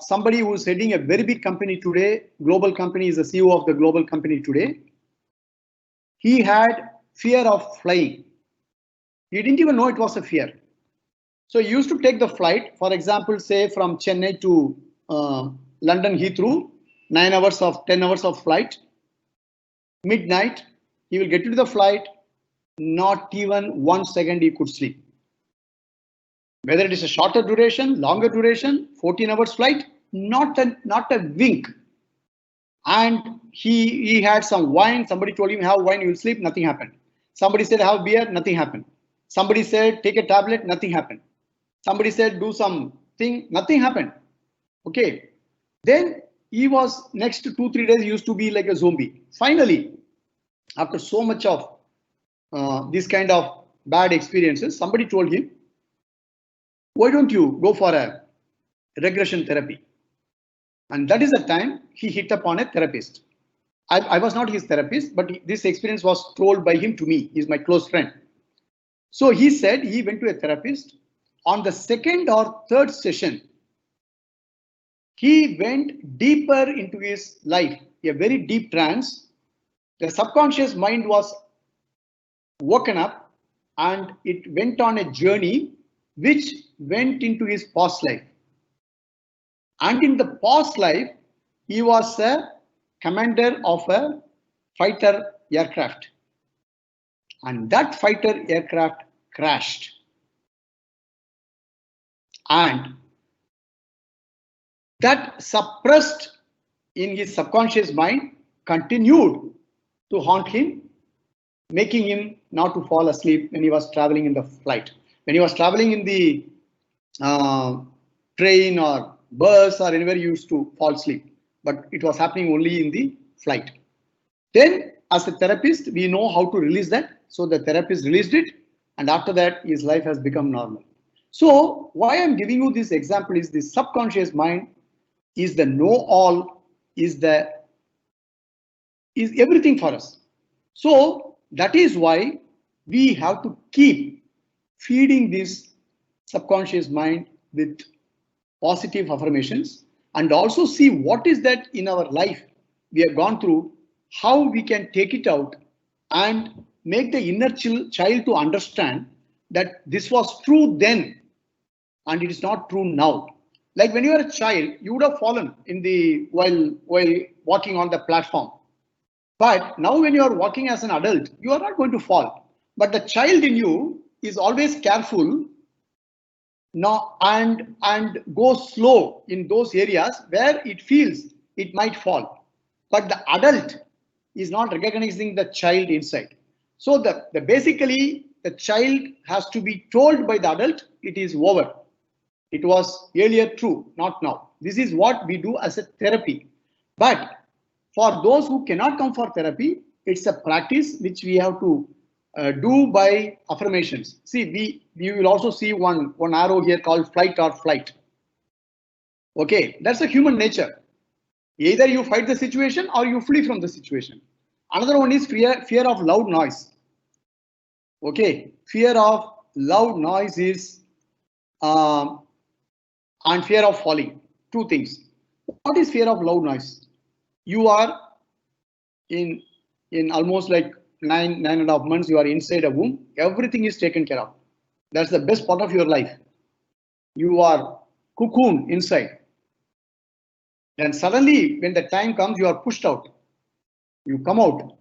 Somebody who is heading a very big company today, global company, is the CEO of the global company today. He had fear of flying. He didn't even know it was a fear. So he used to take the flight, for example, say from Chennai to London Heathrow, 10 hours of flight. Midnight, he will get into the flight, not even 1 second he could sleep. Whether it is a shorter duration, longer duration, 14 hours flight, not a wink. And he had some wine. Somebody told him, have wine, you will sleep, nothing happened. Somebody said, have beer, nothing happened. Somebody said, take a tablet, nothing happened. Somebody said, do something, nothing happened. Okay. Then he was, next 2-3 days, he used to be like a zombie. Finally, after so much of this kind of bad experiences, somebody told him, why don't you go for a regression therapy? And that is the time he hit upon a therapist. I was not his therapist, but this experience was told by him to me. He's my close friend. So he said he went to a therapist. On the 2nd or 3rd session, he went deeper into his life, a very deep trance. The subconscious mind was woken up and it went on a journey which went into his past life. And in the past life, he was a commander of a fighter aircraft, and that fighter aircraft crashed. And that suppressed in his subconscious mind continued to haunt him, making him not to fall asleep when he was traveling in the flight. When he was traveling in the train or bus or anywhere, he used to fall asleep, but it was happening only in the flight. Then as a therapist, we know how to release that. So the therapist released it, and after that his life has become normal. So why I'm giving you this example is the subconscious mind is the know-all, is everything for us. So that is why we have to keep feeding this subconscious mind with positive affirmations, and also see what is that in our life we have gone through, how we can take it out and make the inner child to understand that this was true then and it is not true now. Like when you are a child, you would have fallen in the while walking on the platform. But now when you are walking as an adult, you are not going to fall. But the child in you is always careful now and go slow in those areas where it feels it might fall. But the adult is not recognizing the child inside. So the basically the child has to be told by the adult it is over. It was earlier true, not now. This is what we do as a therapy. But for those who cannot come for therapy, it's a practice which we have to do by affirmations. See, we will also see one arrow here called flight or flight. Okay, that's a human nature. Either you fight the situation or you flee from the situation. Another one is fear of loud noise. Okay, fear of loud noise is and fear of falling. Two things. What is fear of loud noise? You are in almost like nine and a half months, you are inside a womb. Everything is taken care of. That's the best part of your life. You are cocooned inside. And suddenly, when the time comes, you are pushed out. You come out.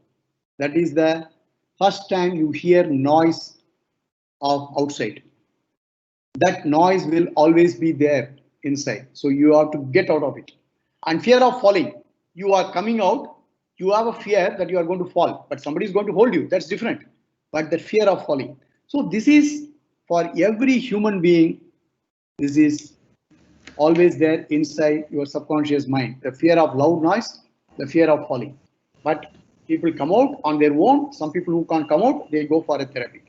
That is the first time you hear noise of outside. That noise will always be there inside. So you have to get out of it. And fear of falling. You are coming out. You have a fear that you are going to fall, but somebody is going to hold you. That's different. But the fear of falling. So this is for every human being. This is always there inside your subconscious mind. The fear of loud noise, the fear of falling. But people come out on their own. Some people who can't come out, they go for a therapy.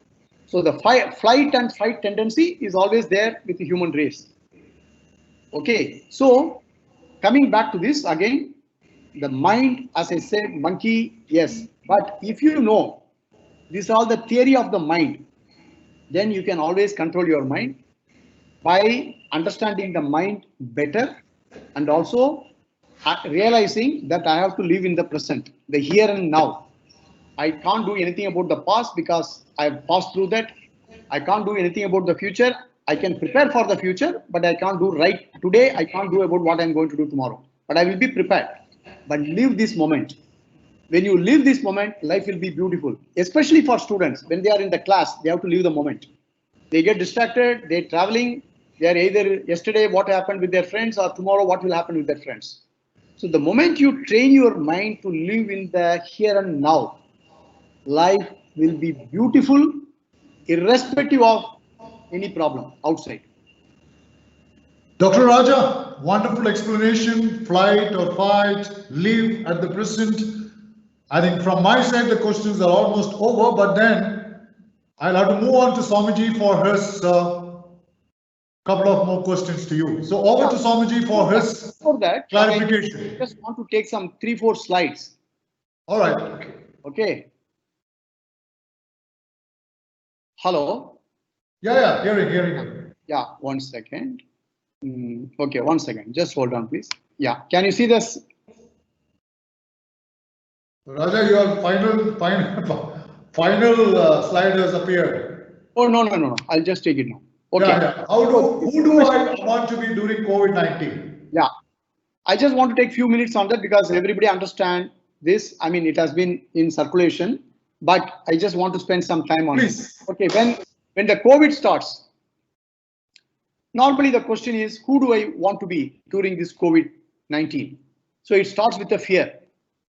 So the flight and fight tendency is always there with the human race. Okay, so coming back to this again, the mind, as I said, monkey, yes. But if you know this is all the theory of the mind, then you can always control your mind by understanding the mind better and also realizing that I have to live in the present, the here and now. I can't do anything about the past because I've passed through that. I can't do anything about the future. I can prepare for the future, but I can't do right today. I can't do about what I'm going to do tomorrow, but I will be prepared. But live this moment. When you live this moment, life will be beautiful, especially for students. When they are in the class, they have to live the moment. They get distracted, they're traveling. They are either yesterday what happened with their friends or tomorrow what will happen with their friends. So the moment you train your mind to live in the here and now, life will be beautiful, irrespective of any problem outside. Dr. Raja, wonderful explanation, flight or fight, live at the present. I think from my side, the questions are almost over, but then I'll have to move on to Swamiji for his couple of more questions to you. So over to Swamiji for his clarification. I just want to take some 3-4 slides. All right. Okay. Hello. Yeah, hearing. Yeah, 1 second. Okay, 1 second. Just hold on, please. Yeah, can you see this? Raja, your final slide has appeared. Oh, no. I'll just take it now. Okay. Yeah. Who do I want to be during COVID-19? Yeah, I just want to take few minutes on that because everybody understand this. I mean, it has been in circulation, but I just want to spend some time on Please. it. Okay, when the COVID starts, normally the question is, who do I want to be during this COVID-19? So it starts with the fear.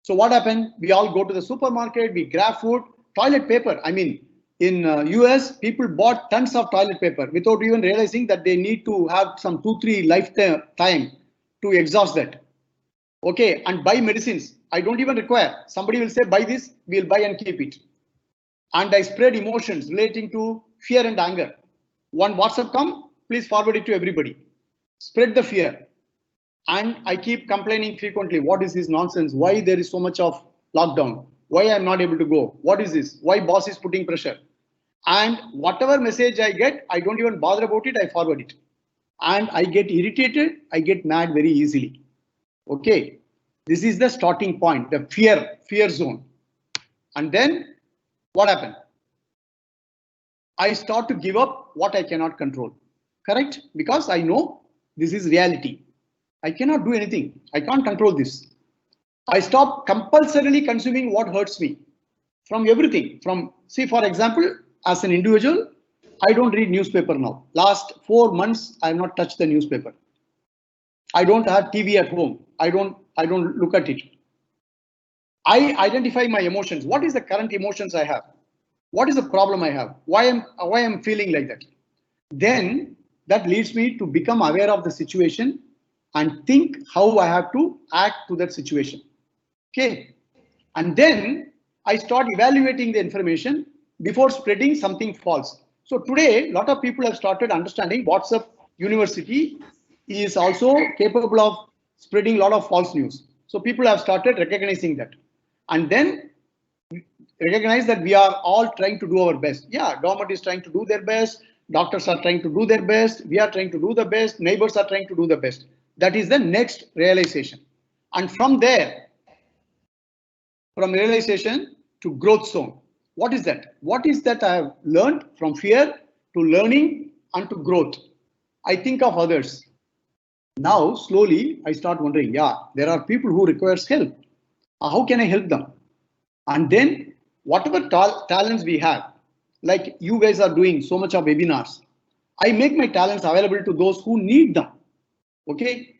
So what happened? We all go to the supermarket, we grab food, toilet paper. I mean, in US, people bought tons of toilet paper without even realizing that they need to have some 2-3 lifetime to exhaust that. Okay, and buy medicines. I don't even require. Somebody will say, buy this, we'll buy and keep it. And I spread emotions relating to fear and anger. One WhatsApp come, please forward it to everybody. Spread the fear. And I keep complaining frequently. What is this nonsense? Why there is so much of lockdown? Why I'm not able to go? What is this? Why boss is putting pressure? And whatever message I get, I don't even bother about it. I forward it. And I get irritated. I get mad very easily. Okay. This is the starting point, the fear zone. And then what happened? I start to give up what I cannot control. Correct? Because I know this is reality. I cannot do anything. I can't control this. I stop compulsorily consuming what hurts me from everything. See, for example, as an individual, I don't read newspaper now. Last 4 months, I have not touched the newspaper. I don't have TV at home. I don't look at it. I identify my emotions. What is the current emotions I have? What is the problem I have? Why am feeling like that? Then that leads me to become aware of the situation and think how I have to act to that situation. Okay. And then I start evaluating the information before spreading something false. So today, a lot of people have started understanding WhatsApp University is also capable of spreading a lot of false news. So people have started recognizing that. And then recognize that we are all trying to do our best. Yeah, government is trying to do their best. Doctors are trying to do their best. We are trying to do the best. Neighbors are trying to do the best. That is the next realization. And from there, from realization to growth zone. What is that? What is that I have learned from fear to learning and to growth? I think of others. Now, slowly, I start wondering, yeah, there are people who requires help. How can I help them? And then whatever talents we have, like you guys are doing so much of webinars, I make my talents available to those who need them. Okay.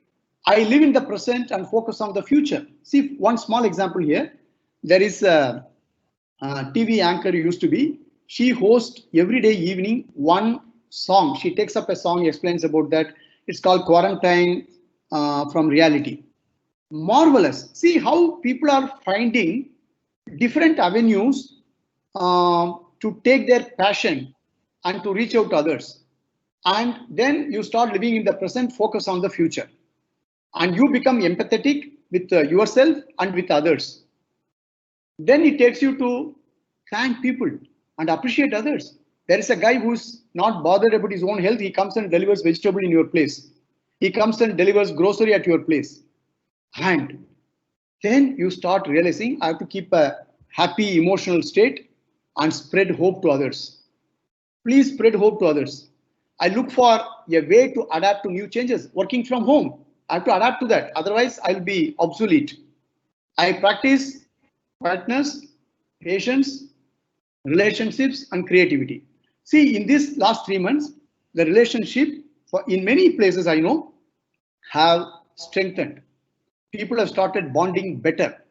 I live in the present and focus on the future. See, one small example here. There is a TV anchor used to be. She hosts every day evening one song. She takes up a song, explains about that. It's called Quarantine from Reality. Marvelous. See how people are finding different avenues to take their passion and to reach out to others. And then you start living in the present, focus on the future. And you become empathetic with yourself and with others. Then it takes you to thank people and appreciate others. There is a guy who's not bothered about his own health. He comes and delivers vegetable in your place. He comes and delivers grocery at your place. And then you start realizing I have to keep a happy emotional state and spread hope to others. Please spread hope to others. I look for a way to adapt to new changes. Working from home, I have to adapt to that. Otherwise, I'll be obsolete. I practice quietness, patience, relationships, and creativity. See, in these last 3 months, the relationship in many places I know have strengthened. People have started bonding better.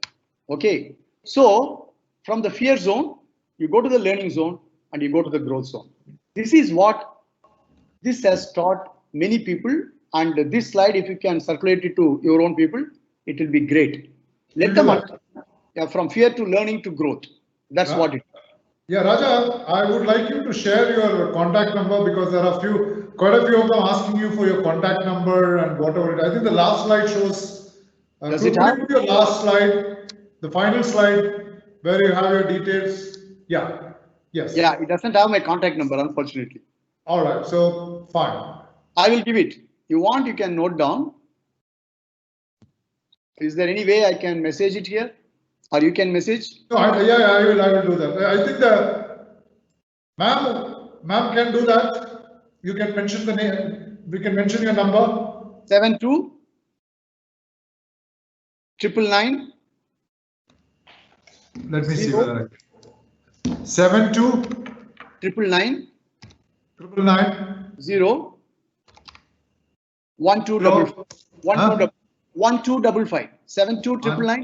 Okay. So from the fear zone, you go to the learning zone and you go to the growth zone. This is what this has taught many people. And this slide, if you can circulate it to your own people, it will be great. Let them from fear to learning to growth. That's what it is. Yeah, Raja, I would like you to share your contact number because there are quite a few of them asking you for your contact number and whatever. I think the last slide shows. Does it have your last slide, the final slide where you have your details? Yeah. Yes. Yeah, it doesn't have my contact number, unfortunately. All right. So fine. I will give it. You want, you can note down. Is there any way I can message it here? Or you can message? No, I will do that. I think the ma'am can do that. You can mention the name. We can mention your number. 72 999 Let me see 0 whether 72 999 999 0 1255 1255 72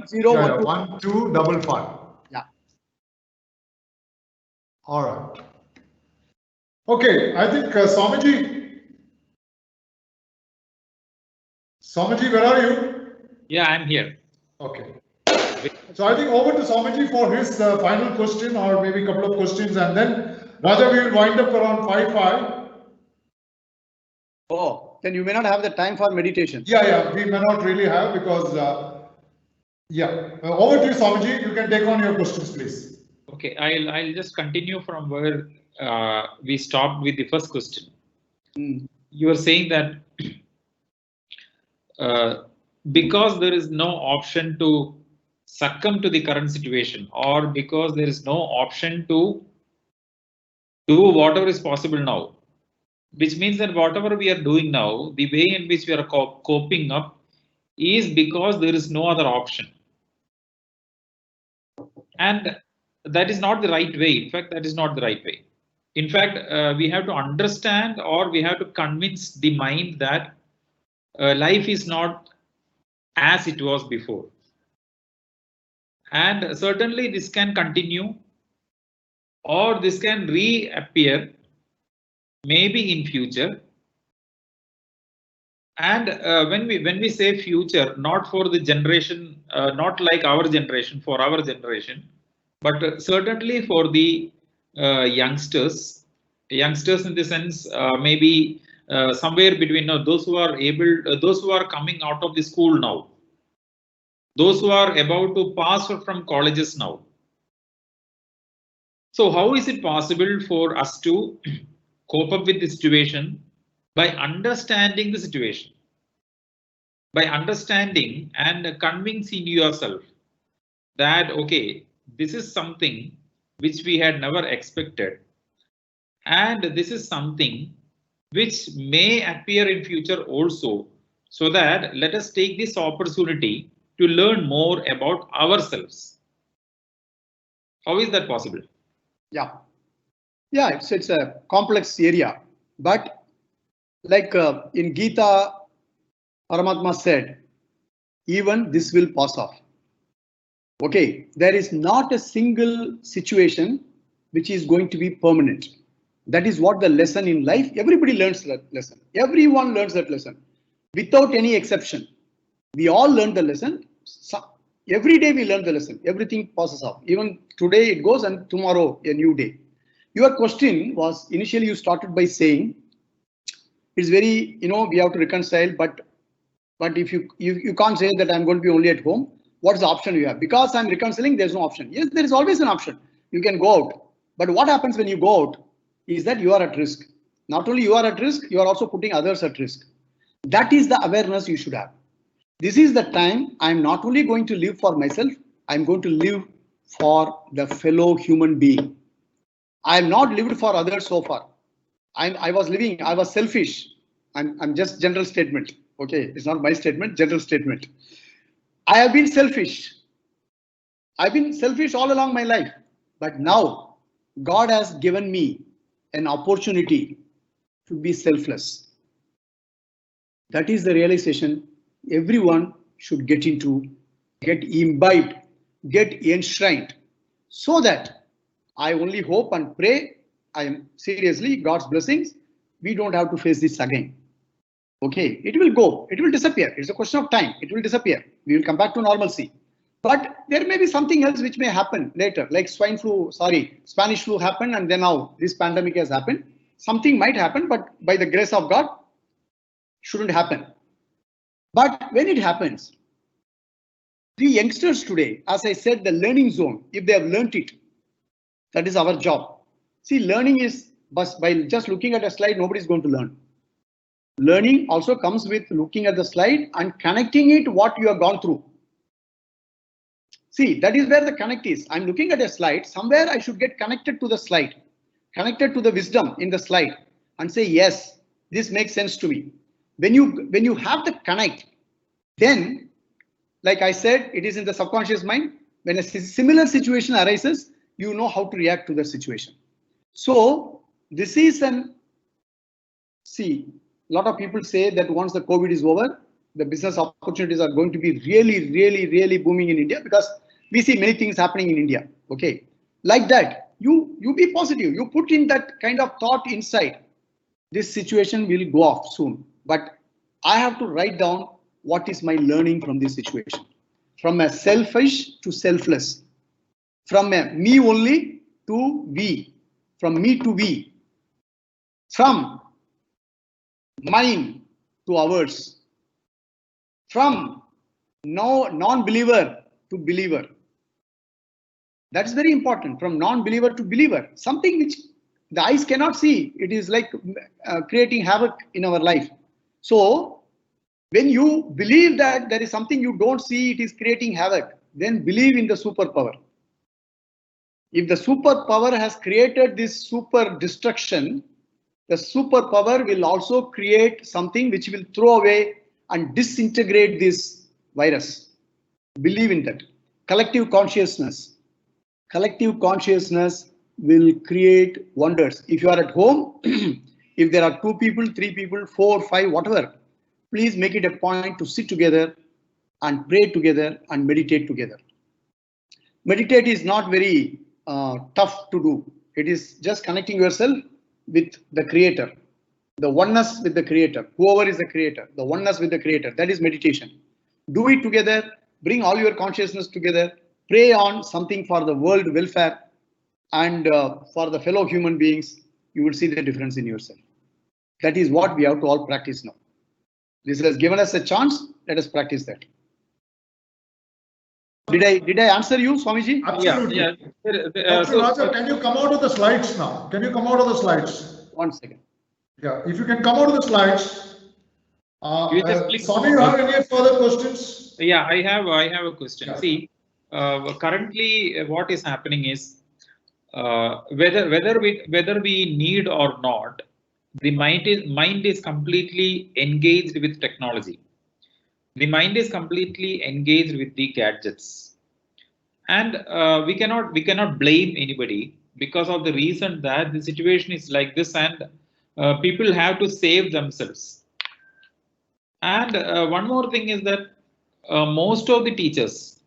0 yeah, 12. 1255. Yeah. All right. Okay, I think Swamiji, where are you? Yeah, I'm here. Okay. So I think over to Swamiji for his final question or maybe a couple of questions, and then Raja, we will wind up around 5:05. Oh, then you may not have the time for meditation. Yeah, we may not really have because over to you, Swamiji. You can take on your questions, please. Okay, I'll just continue from where we stopped with the first question. You were saying that because there is no option to succumb to the current situation, or because there is no option to do whatever is possible now, which means that whatever we are doing now, the way in which we are coping up is because there is no other option. And that is not the right way. In fact, that is not the right way. In fact, we have to understand, or we have to convince the mind that life is not as it was before. And certainly this can continue, or this can reappear maybe in future. And when we say future, not for the generation, not like our generation, for our generation, but certainly for the youngsters in the sense, maybe somewhere between those who are those who are coming out of the school now, those who are about to pass from colleges now. So how is it possible for us to cope up with the situation? By understanding the situation, by understanding and convincing yourself that, okay, this is something which we had never expected, and this is something which may appear in future also, so that let us take this opportunity to learn more about ourselves. How is that possible? Yeah, it's a complex area, but like in Gita, Paramatma said, even this will pass off. Okay, there is not a single situation which is going to be permanent. That is what the lesson in life, everybody learns that lesson. Everyone learns that lesson without any exception. We all learn the lesson. So, every day we learn the lesson. Everything passes off. Even today it goes and tomorrow a new day. Your question was, initially you started by saying, it's very, we have to reconcile, but if you can't say that I'm going to be only at home, what's the option you have? Because I'm reconciling, there's no option. Yes, there is always an option. You can go out. But what happens when you go out is that you are at risk. Not only you are at risk, you are also putting others at risk. That is the awareness you should have. This is the time I'm not only going to live for myself, I'm going to live for the fellow human being. I have not lived for others so far. I was selfish. I'm just general statement. Okay, it's not my statement, general statement. I have been selfish. I've been selfish all along my life. But now God has given me an opportunity to be selfless. That is the realization everyone should get into, get imbibed, get enshrined, so that I only hope and pray, I am seriously, God's blessings, we don't have to face this again. Okay, it will go, it will disappear. It's a question of time, it will disappear. We will come back to normalcy. But there may be something else which may happen later, like Spanish flu happened, and then now this pandemic has happened. Something might happen, but by the grace of God, shouldn't happen. But when it happens, the youngsters today, as I said, the learning zone, if they have learnt it, that is our job. See, learning is, but by just looking at a slide, nobody is going to learn. Learning also comes with looking at the slide and connecting it what you have gone through. See, that is where the connect is. I'm looking at a slide, somewhere I should get connected to the slide, connected to the wisdom in the slide and say, yes, this makes sense to me. When you have the connect, then, like I said, it is in the subconscious mind. When a similar situation arises, you know how to react to the situation. So this is see, a lot of people say that once the COVID is over, the business opportunities are going to be really booming in India, because we see many things happening in India. Okay, like that, you be positive. You put in that kind of thought inside. This situation will go off soon, but I have to write down what is my learning from this situation. From a selfish to selfless, from a me only to we, from me to we, from mine to ours, from non-believer to believer. That's very important. From non-believer to believer, something which the eyes cannot see. It is like creating havoc in our life. So when you believe that there is something you don't see, it is creating havoc, then believe in the superpower. If the superpower has created this super destruction, the superpower will also create something which will throw away and disintegrate this virus. Believe in that. Collective consciousness will create wonders. If you are at home, if there are 2 people, 3 people, 4, 5, whatever, please make it a point to sit together and pray together and meditate together. Meditate is not very tough to do. It is just connecting yourself with the creator, the oneness with the creator, whoever is the creator, the oneness with the creator. That is meditation. Do it together, bring all your consciousness together, pray on something for the world welfare and for the fellow human beings. You will see the difference in yourself. That is what we have to all practice now. This has given us a chance. Let us practice that. Did I answer you, Swamiji? Absolutely. Yeah. Dr. Raja, can you come out of the slides now? Can you come out of the slides? 1 second. Yeah, if you can come out of the slides. You just click Swami, you have any further questions? Yeah, I have a question. Yeah. See, currently what is happening is whether we need or not, the mind is completely engaged with technology. The mind is completely engaged with the gadgets, and we cannot blame anybody because of the reason that the situation is like this, and people have to save themselves. And one more thing is that most of the teachers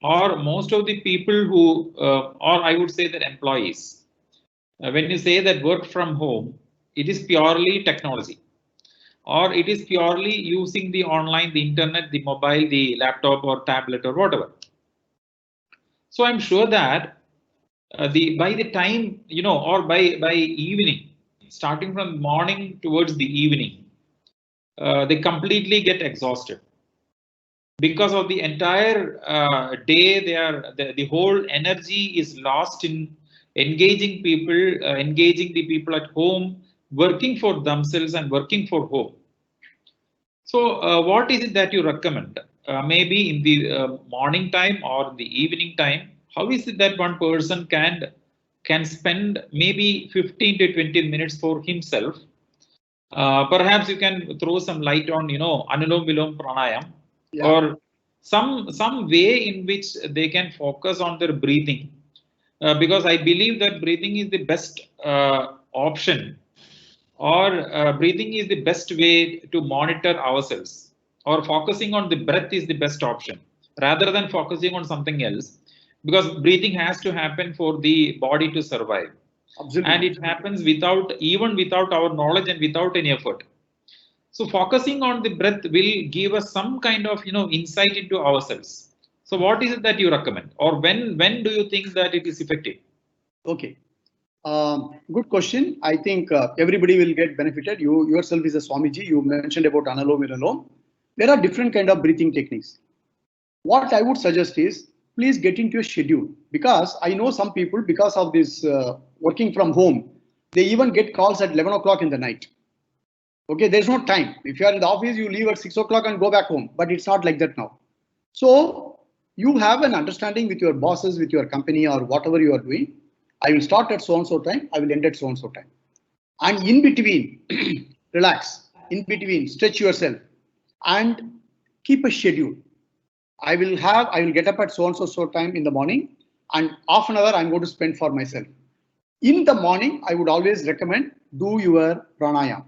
or most of the people who, or I would say that employees, when you say that work from home, it is purely technology, or it is purely using the online, the internet, the mobile, the laptop or tablet or whatever. So I'm sure that by the time, or by evening, starting from morning towards the evening, they completely get exhausted because of the entire day. The whole energy is lost in engaging the people at home, working for themselves and working for home. So what is it that you recommend? Maybe in the morning time or in the evening time, how is it that one person can spend maybe 15 to 20 minutes for himself? Perhaps you can throw some light on, Anulom Vilom Pranayam, Yeah. or some way in which they can focus on their breathing, because I believe that breathing is the best option, or breathing is the best way to monitor ourselves, or focusing on the breath is the best option rather than focusing on something else, because breathing has to happen for the body to survive. Absolutely. And it happens without our knowledge and without any effort. So focusing on the breath will give us some kind of insight into ourselves. So what is it that you recommend, or when do you think that it is effective? Okay. Good question. I think everybody will get benefited. You yourself is a Swamiji. You mentioned about Anulom Vilom. There are different kind of breathing techniques. What I would suggest is, please get into a schedule, because I know some people, because of this working from home, they even get calls at 11 o'clock in the night. Okay, there's no time. If you are in the office, you leave at 6 o'clock and go back home, but it's not like that now. So you have an understanding with your bosses, with your company or whatever you are doing. I will start at so and so time, I will end at so and so time. And in between, relax. In between, stretch yourself and keep a schedule. I will get up at so and so time in the morning, and half an hour I'm going to spend for myself. In the morning, I would always recommend do your pranayam.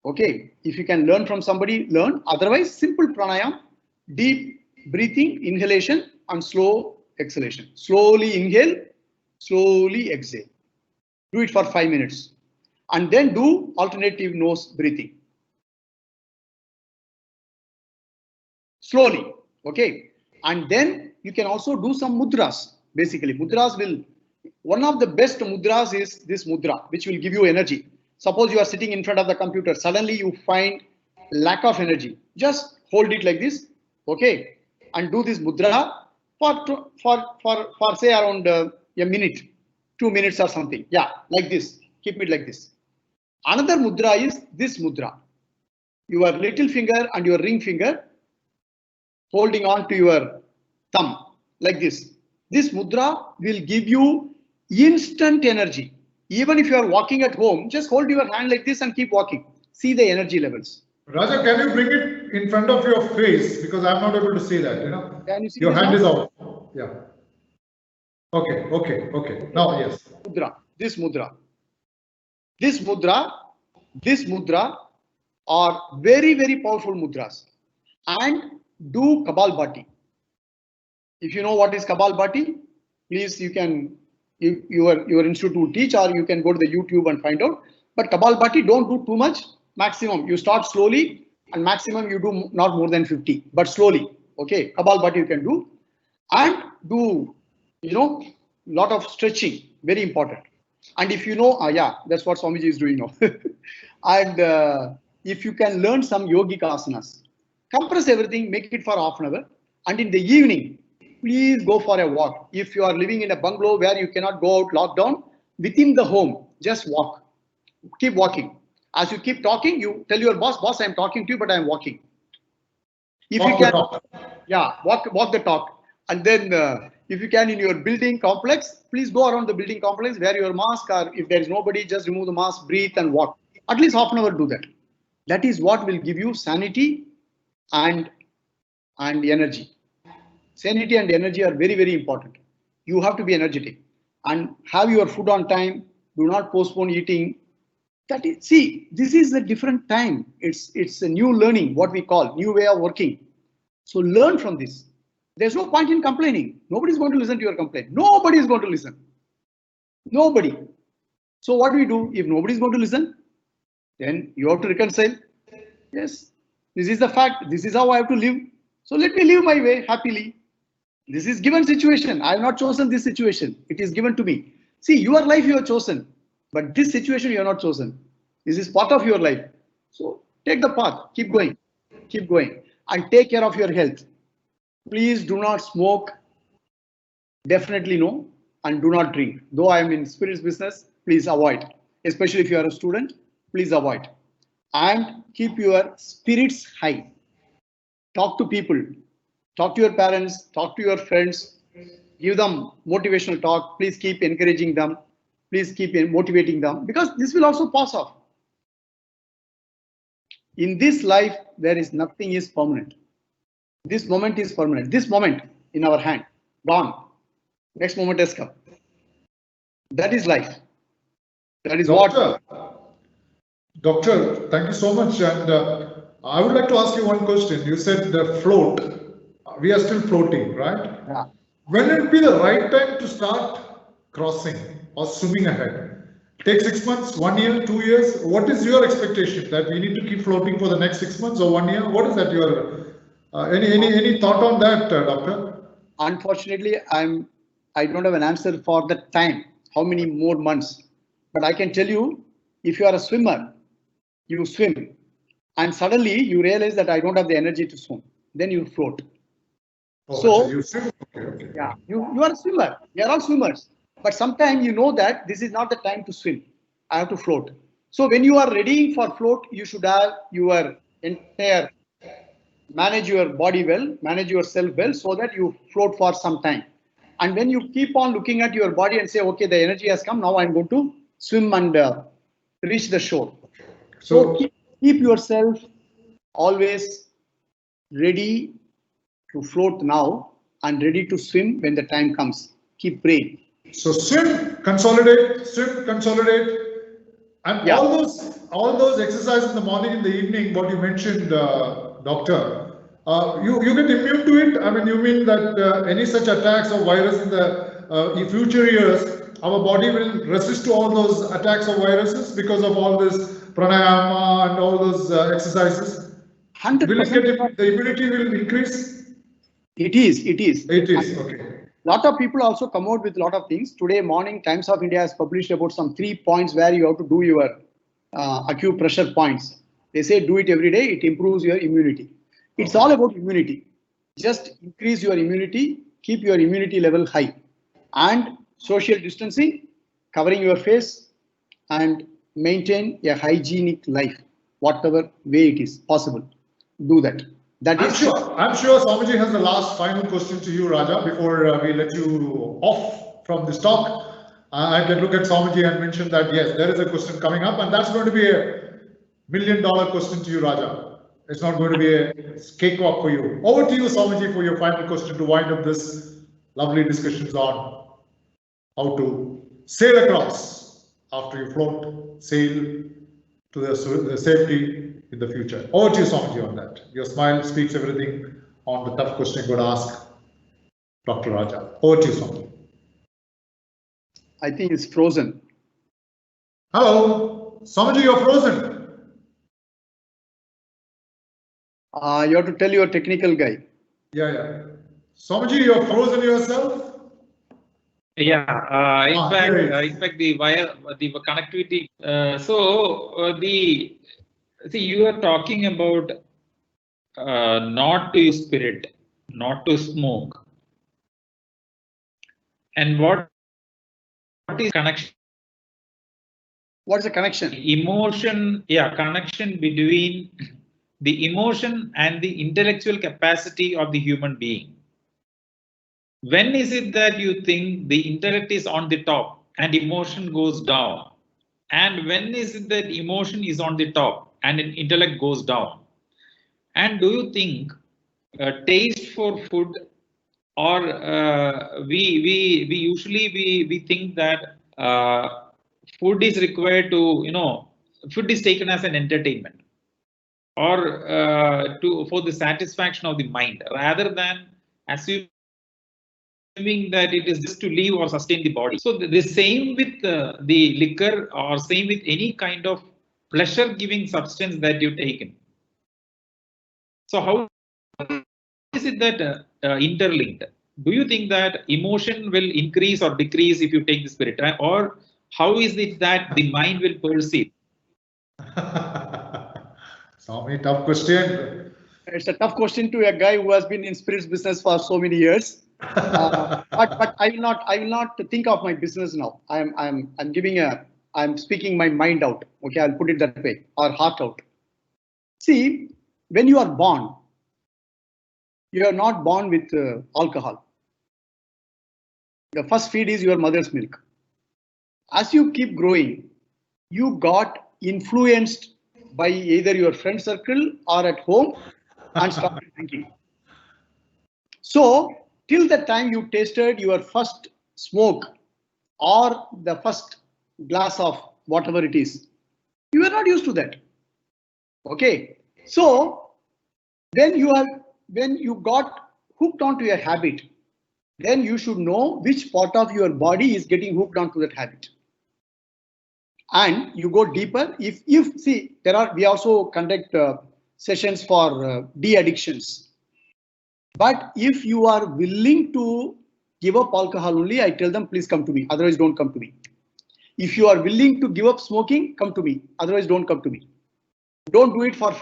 Okay, if you can learn from somebody, learn. Otherwise, simple pranayam, deep breathing, inhalation, and slow exhalation. Slowly inhale, slowly exhale. Do it for 5 minutes. And then do alternative nose breathing. Slowly, okay? And then you can also do some mudras. Basically, mudras will, one of the best mudras is this mudra, which will give you energy. Suppose you are sitting in front of the computer, suddenly you find lack of energy. Just hold it like this, okay? And do this mudra for say around a minute, 2 minutes or something. Yeah, like this. Keep it like this. Another mudra is this mudra. Your little finger and your ring finger holding on to your thumb like this. This mudra will give you instant energy. Even if you are walking at home, just hold your hand like this and keep walking. See the energy levels. Raja, can you bring it in front of your face? Because I'm not able to see that, you know. Can you see your hand now? is out. Yeah. Okay. Now, yes. Mudra, this mudra. This mudra are very, very powerful mudras. And do Kapalbhati. If you know what is Kapalbhati, please you can your institute will teach, or you can go to the YouTube and find out. But Kapalbhati, don't do too much. Maximum you start slowly, and maximum you do not more than 50, but slowly. Okay, Kapalbhati you can do, and do lot of stretching, very important. And if you know, yeah, that's what Swamiji is doing now. And if you can learn some yogic asanas, compress everything, make it for half an hour, and in the evening, please go for a walk. If you are living in a bungalow where you cannot go out, lockdown, within the home, just walk. Keep walking. As you keep talking, you tell your boss, I'm talking to you, but I'm walking. If walk you can, the yeah, walk the talk. And then if you can in your building complex, please go around the building complex, wear your mask, or if there is nobody, just remove the mask, breathe and walk. At least half an hour do that. That is what will give you sanity and energy. Sanity and energy are very, very important. You have to be energetic and have your food on time. Do not postpone eating. That is, see, this is a different time. It's a new learning, what we call new way of working. So learn from this. There's no point in complaining. Nobody is going to listen to your complaint. Nobody is going to listen. Nobody. So what do we do? If nobody is going to listen, then you have to reconcile. Yes, this is the fact. This is how I have to live. So let me live my way happily. This is given situation. I have not chosen this situation. It is given to me. See, your life you have chosen, but this situation you have not chosen. This is part of your life. So take the path. Keep going. Keep going. And take care of your health. Please do not smoke. Definitely no. And do not drink. Though I am in spirits business, please avoid. Especially if you are a student, please avoid. And keep your spirits high. Talk to people. Talk to your parents, talk to your friends, give them motivational talk. Please keep encouraging them. Please keep motivating them, because this will also pass off. In this life, there is nothing is permanent. This moment is permanent. This moment in our hand, gone. Next moment has come. That is life. That is Doctor, thank you so much. And I would like to ask you one question. You said the float. We are still floating, right? Yeah. When will it be the right time to start crossing or swimming ahead? Take 6 months, 1 year, 2 years. What is your expectation that we need to keep floating for the next 6 months or 1 year? What is that? Your any thought on that, doctor? Unfortunately, I don't have an answer for the time. How many more months? But I can tell you, if you are a swimmer, you swim, and suddenly you realize that I don't have the energy to swim. Then you float. Oh, So you swim? Okay. yeah, you are a swimmer. We are all swimmers. But sometimes you know that this is not the time to swim. I have to float. So when you are ready for float, you should have your entire manage your body well, manage yourself well, so that you float for some time. And when you keep on looking at your body and say, okay, the energy has come, now I'm going to swim and reach the shore. So keep yourself always ready to float now and ready to swim when the time comes. Keep praying. So swim, consolidate, and Yeah. all those exercises in the morning, in the evening, what you mentioned, doctor, you get immune to it. I mean, you mean that any such attacks of virus in the in future years, our body will resist to all those attacks of viruses because of all this pranayama and all those exercises. 100%. Will it get, the immunity will increase? It is. It is. It is, okay. Lot of people also come out with a lot of things. Today morning, Times of India has published about some 3 points where you have to do your acupressure points. They say do it every day. It improves your immunity. It's all about immunity. Just increase your immunity, keep your immunity level high, and social distancing, covering your face, and maintain a hygienic life, whatever way it is possible. Do that. I'm sure Swamiji has the last final question to you, Raja, before we let you off from this talk. I can look at Swamiji and mention that, yes, there is a question coming up, and that's going to be a $1 million question to you, Raja. It's not going to be a cakewalk for you. Over to you, Swamiji, for your final question to wind up this lovely discussions on how to sail across after you float, sail to the safety in the future. Over to you, Swamiji, on that. Your smile speaks everything on the tough question you're going to ask Dr. Raja. Over to you, Swamiji. I think it's frozen. Hello, Swamiji, you're frozen. You have to tell your technical guy. Yeah. Swamiji, you're frozen yourself. Yeah, in fact, the connectivity. See, you are talking about not to use spirit, not to smoke, and what is connection? What's the connection? Emotion, yeah, connection between the emotion and the intellectual capacity of the human being. When is it that you think the intellect is on the top and emotion goes down? And when is it that emotion is on the top and intellect goes down? And do you think taste for food, or we usually think that food is required to, food is taken as an entertainment, or for the satisfaction of the mind, rather than assuming that it is just to live or sustain the body. So the same with the liquor, or same with any kind of pleasure giving substance that you take in. So how is it that interlinked? Do you think that emotion will increase or decrease if you take the spirit, or how is it that the mind will perceive? So many tough question. It's a tough question to a guy who has been in spirits business for so many years. But I will not think of my business now. I'm speaking my mind out. Okay, I'll put it that way, or heart out. See, when you are born, you are not born with alcohol. The first feed is your mother's milk. As you keep growing, you got influenced by either your friend circle or at home and started drinking. So till the time you tasted your first smoke or the first glass of whatever it is, you were not used to that. Okay, so when you got hooked onto your habit, then you should know which part of your body is getting hooked onto that habit. And you go deeper. If see, we also conduct sessions for de-addictions. But if you are willing to give up alcohol only, I tell them, please come to me. Otherwise, don't come to me. If you are willing to give up smoking, come to me. Otherwise, don't come to me. Don't do it for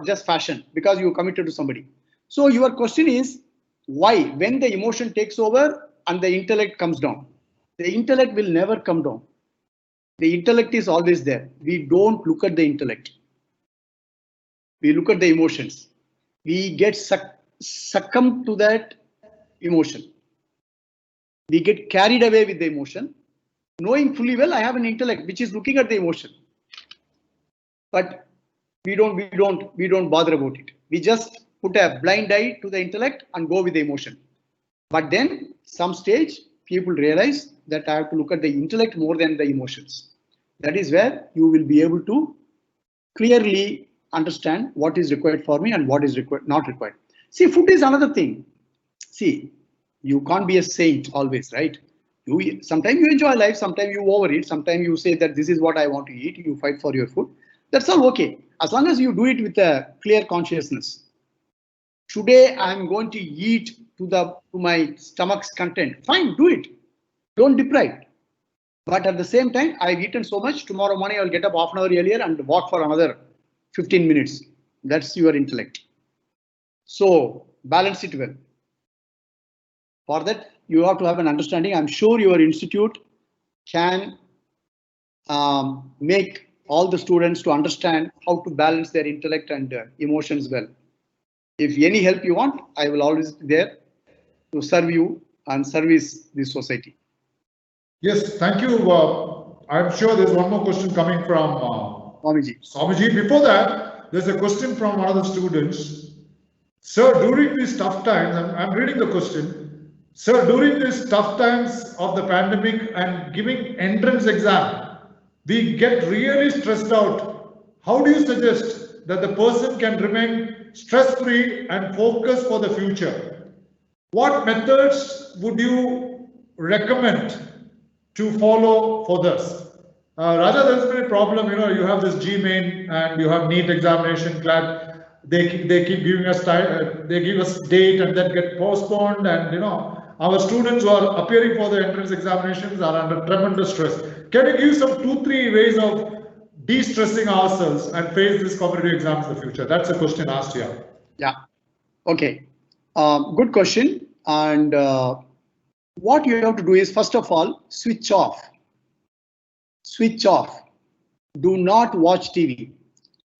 just fashion because you committed to somebody. So your question is why? When the emotion takes over and the intellect comes down, the intellect will never come down. The intellect is always there. We don't look at the intellect. We look at the emotions. We get succumb to that emotion. We get carried away with the emotion, knowing fully well I have an intellect which is looking at the emotion. But we don't bother about it. We just put a blind eye to the intellect and go with the emotion. But then some stage people realize that I have to look at the intellect more than the emotions. That is where you will be able to clearly understand what is required for me and what is not required. See, food is another thing. See, you can't be a saint always, right? Sometimes you enjoy life, sometimes you overeat, sometimes you say that this is what I want to eat, you fight for your food. That's all okay, as long as you do it with a clear consciousness. Today I'm going to eat to my stomach's content. Fine, do it. Don't deprive. But at the same time, I've eaten so much, tomorrow morning I'll get up half an hour earlier and walk for another 15 minutes. That's your intellect. So balance it well. For that, you have to have an understanding. I'm sure your institute can make all the students to understand how to balance their intellect and emotions well. If any help you want, I will always be there to serve you and service this society. Yes, thank you. I'm sure there's one more question coming from Swamiji. Before that, there's a question from one of the students. Sir, during these tough times, I'm reading the question. Sir, during these tough times of the pandemic and giving entrance exam, we get really stressed out. How do you suggest that the person can remain stress-free and focus for the future? What methods would you recommend to follow for this? Raja, there's been a problem. You have this GMAIN and you have NEET examination, CLAT. They keep giving us time. They give us date and then get postponed. And our students who are appearing for the entrance examinations are under tremendous stress. Can you give some 2-3 ways of de-stressing ourselves and face this competitive exams in the future? That's a question asked here. Yeah. Okay. Good question. And what you have to do is, first of all, switch off. Switch off. Do not watch TV.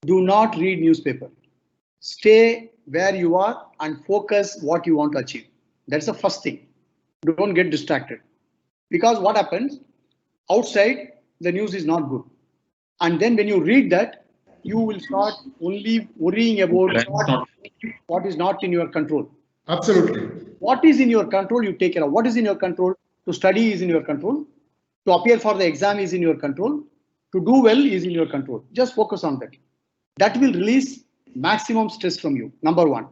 Do not read newspaper. Stay where you are and focus what you want to achieve. That's the first thing. Don't get distracted. Because what happens? Outside, the news is not good. And then when you read that, you will start only worrying about what is not in your control. Absolutely. What is in your control, you take care of. What is in your control? To study is in your control. To appear for the exam is in your control. To do well is in your control. Just focus on that. That will release maximum stress from you. Number one.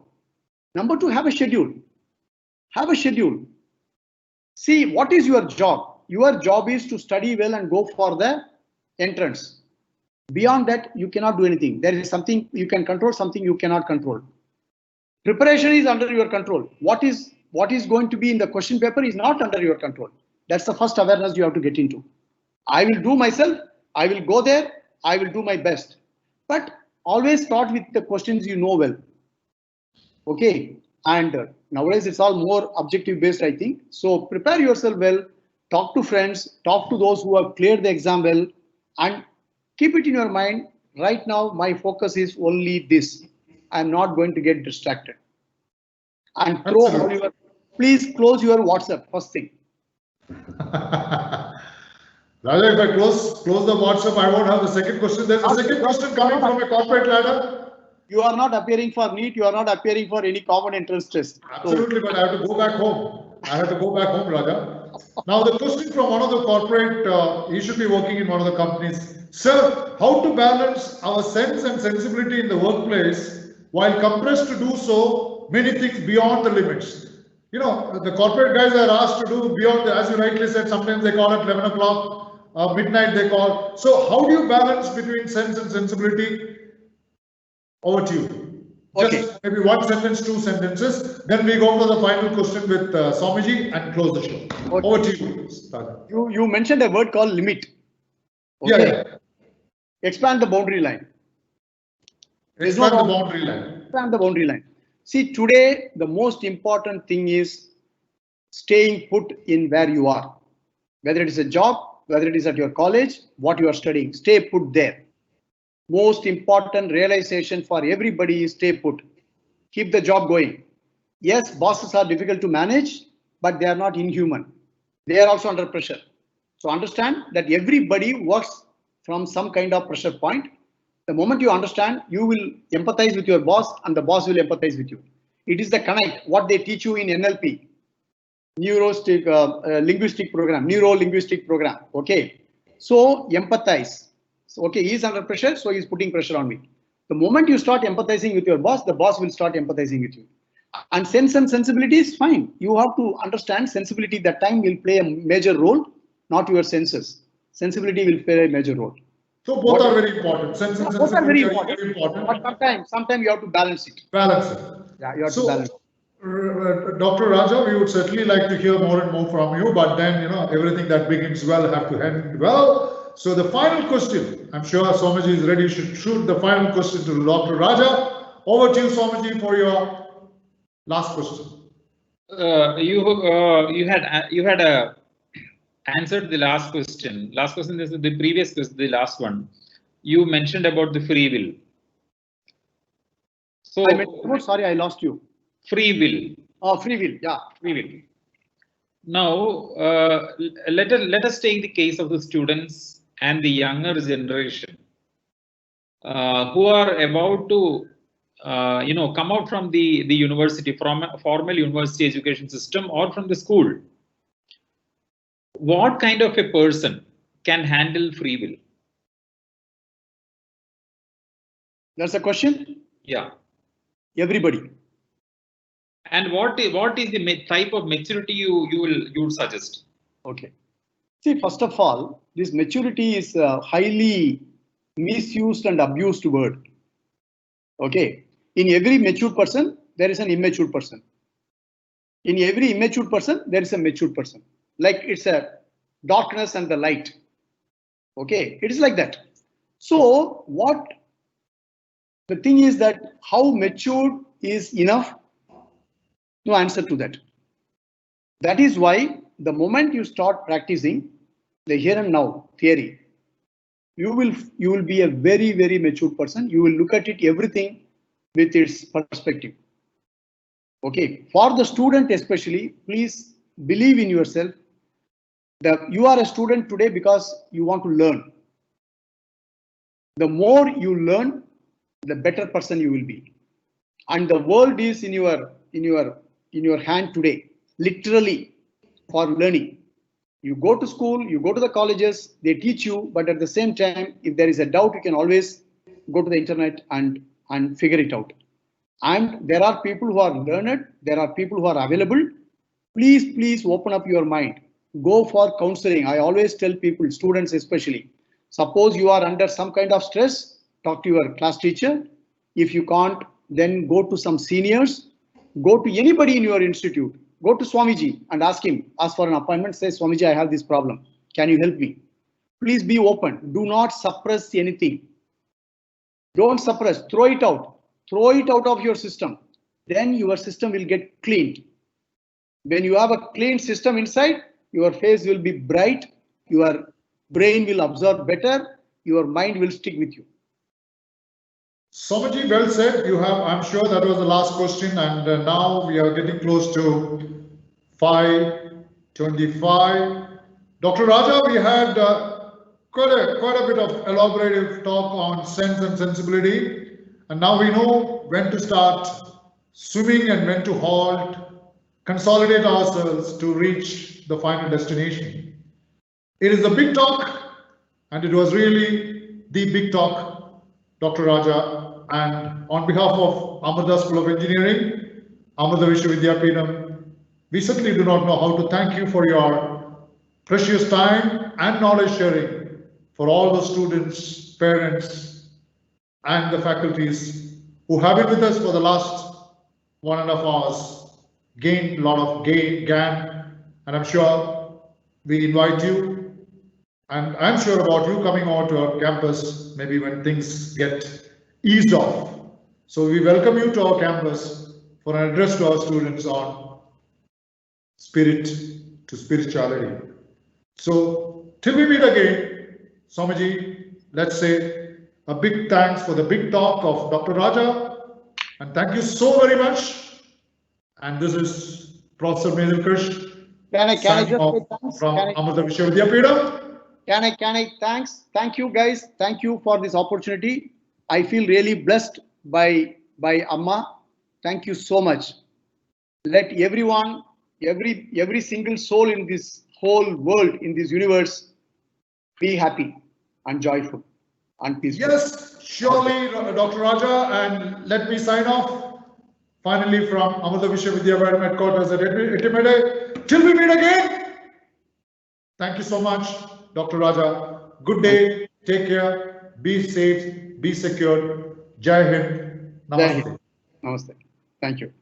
Number two, have a schedule. Have a schedule. See, what is your job? Your job is to study well and go for the entrance. Beyond that, you cannot do anything. There is something you can control, something you cannot control. Preparation is under your control. What is going to be in the question paper is not under your control. That's the first awareness you have to get into. I will do myself. I will go there. I will do my best. But always start with the questions you know well. Okay. And nowadays it's all more objective based, I think. So prepare yourself well. Talk to friends. Talk to those who have cleared the exam well. And keep it in your mind. Right now, my focus is only this. I'm not going to get distracted. And please close your WhatsApp first thing. Raja, if I close the WhatsApp, I won't have the second question. There's a second question coming from a corporate ladder. You are not appearing for NEET. You are not appearing for any common entrance test. Absolutely, but I have to go back home. Raja. Now the question from one of the corporate, he should be working in one of the companies. Sir, how to balance our sense and sensibility in the workplace while compressed to do so many things beyond the limits? The corporate guys are asked to do beyond, as you rightly said, sometimes they call it 11 o'clock, midnight they call. So how do you balance between sense and sensibility? Over to you. Okay. Just maybe one sentence, 2 sentences. Then we go to the final question with Swamiji and close the show. Okay. Over to you. You mentioned a word called limit. Okay. Yeah. Expand the boundary line. Expand the boundary line. Expand the boundary line. See, today the most important thing is staying put in where you are. Whether it is a job, whether it is at your college, what you are studying, stay put there. Most important realization for everybody is stay put. Keep the job going. Yes, bosses are difficult to manage, but they are not inhuman. They are also under pressure. So understand that everybody works from some kind of pressure point. The moment you understand, you will empathize with your boss and the boss will empathize with you. It is the connect, what they teach you in NLP, linguistic program, neuro-linguistic program. Okay. So empathize. So, okay, he is under pressure, so he is putting pressure on me. The moment you start empathizing with your boss, the boss will start empathizing with you. And sense and sensibility is fine. You have to understand sensibility that time will play a major role, not your senses. Sensibility will play a major role. So both are very important. Sense and Both are very sensibility important. But sometimes you have to balance it. Balance it. Yeah, you have to balance it. Dr. Raja, we would certainly like to hear more and more from you, but then, everything that begins well have to end well. So the final question, I'm sure Swamiji is ready to shoot the final question to Dr. Raja. Over to you, Swamiji, for your last question. You had answered the last question. Last question is the previous question, the last one. You mentioned about the free will. So sorry, I lost you. Free will. Oh, free will. Yeah. Free will. Now, let us take the case of the students and the younger generation who are about to come out from the university, from a formal university education system or from the school. What kind of a person can handle free will? That's a question? Yeah. Everybody. And what is the type of maturity you would suggest? Okay. See, first of all, this maturity is a highly misused and abused word. Okay. In every mature person, there is an immature person. In every immature person, there is a mature person. Like it's a darkness and the light. Okay. It is like that. So what the thing is that how mature is enough? No answer to that. That is why the moment you start practicing the here and now theory, you will be a very, very mature person. You will look at it everything with its perspective. Okay, for the student especially, please believe in yourself that you are a student today because you want to learn. The more you learn, the better person you will be. And the world is in your hand today, literally, for learning. You go to school, you go to the colleges, they teach you, but at the same time, if there is a doubt, you can always go to the internet and figure it out. And there are people who are learned, there are people who are available. Please open up your mind. Go for counseling. I always tell people, students especially, suppose you are under some kind of stress, talk to your class teacher. If you can't, then go to some seniors, go to anybody in your institute, go to Swamiji and ask for an appointment, say, Swamiji, I have this problem. Can you help me? Please be open. Do not suppress anything. Don't suppress, throw it out. Throw it out of your system. Then your system will get cleaned. When you have a clean system inside, your face will be bright, your brain will absorb better, your mind will stick with you. Swamiji, well said. I'm sure that was the last question, and now we are getting close to 5:25. Dr. Raja, we had quite a bit of elaborative talk on sense and sensibility. And now we know when to start swimming and when to halt, consolidate ourselves to reach the final destination. It is a big talk, and it was really the big talk, Dr. Raja. And on behalf of Amrita School of Engineering, Amrita Vishwavidyapeetham, we certainly do not know how to thank you for your precious time and knowledge sharing for all the students, parents, and the faculties who have been with us for the last 1.5 hours, gained a lot of GAN, and I'm sure we invite you, and I'm sure about you coming over to our campus, maybe when things get eased off. So we welcome you to our campus for an address to our students on spirit to spirituality. So till we meet again, Swamiji, let's say a big thanks for the big talk of Dr. Raja, and thank you so very much. And this is Professor Mehul Krish. Can I just say thanks? From Amrita Vishwavidyapeetham. Can I thanks? Thank you guys. Thank you for this opportunity. I feel really blessed by Amma. Thank you so much. Let everyone, every single soul in this whole world, in this universe, be happy and joyful and peaceful. Yes, surely, Dr. Raja, and let me sign off. Finally, from Amrita Vishwavidyabhayam headquarters at Itimade. Till we meet again. Thank you so much, Dr. Raja. Good day. Take care. Be safe. Be secure. Jai Hind. Namaste. Namaste. Thank you.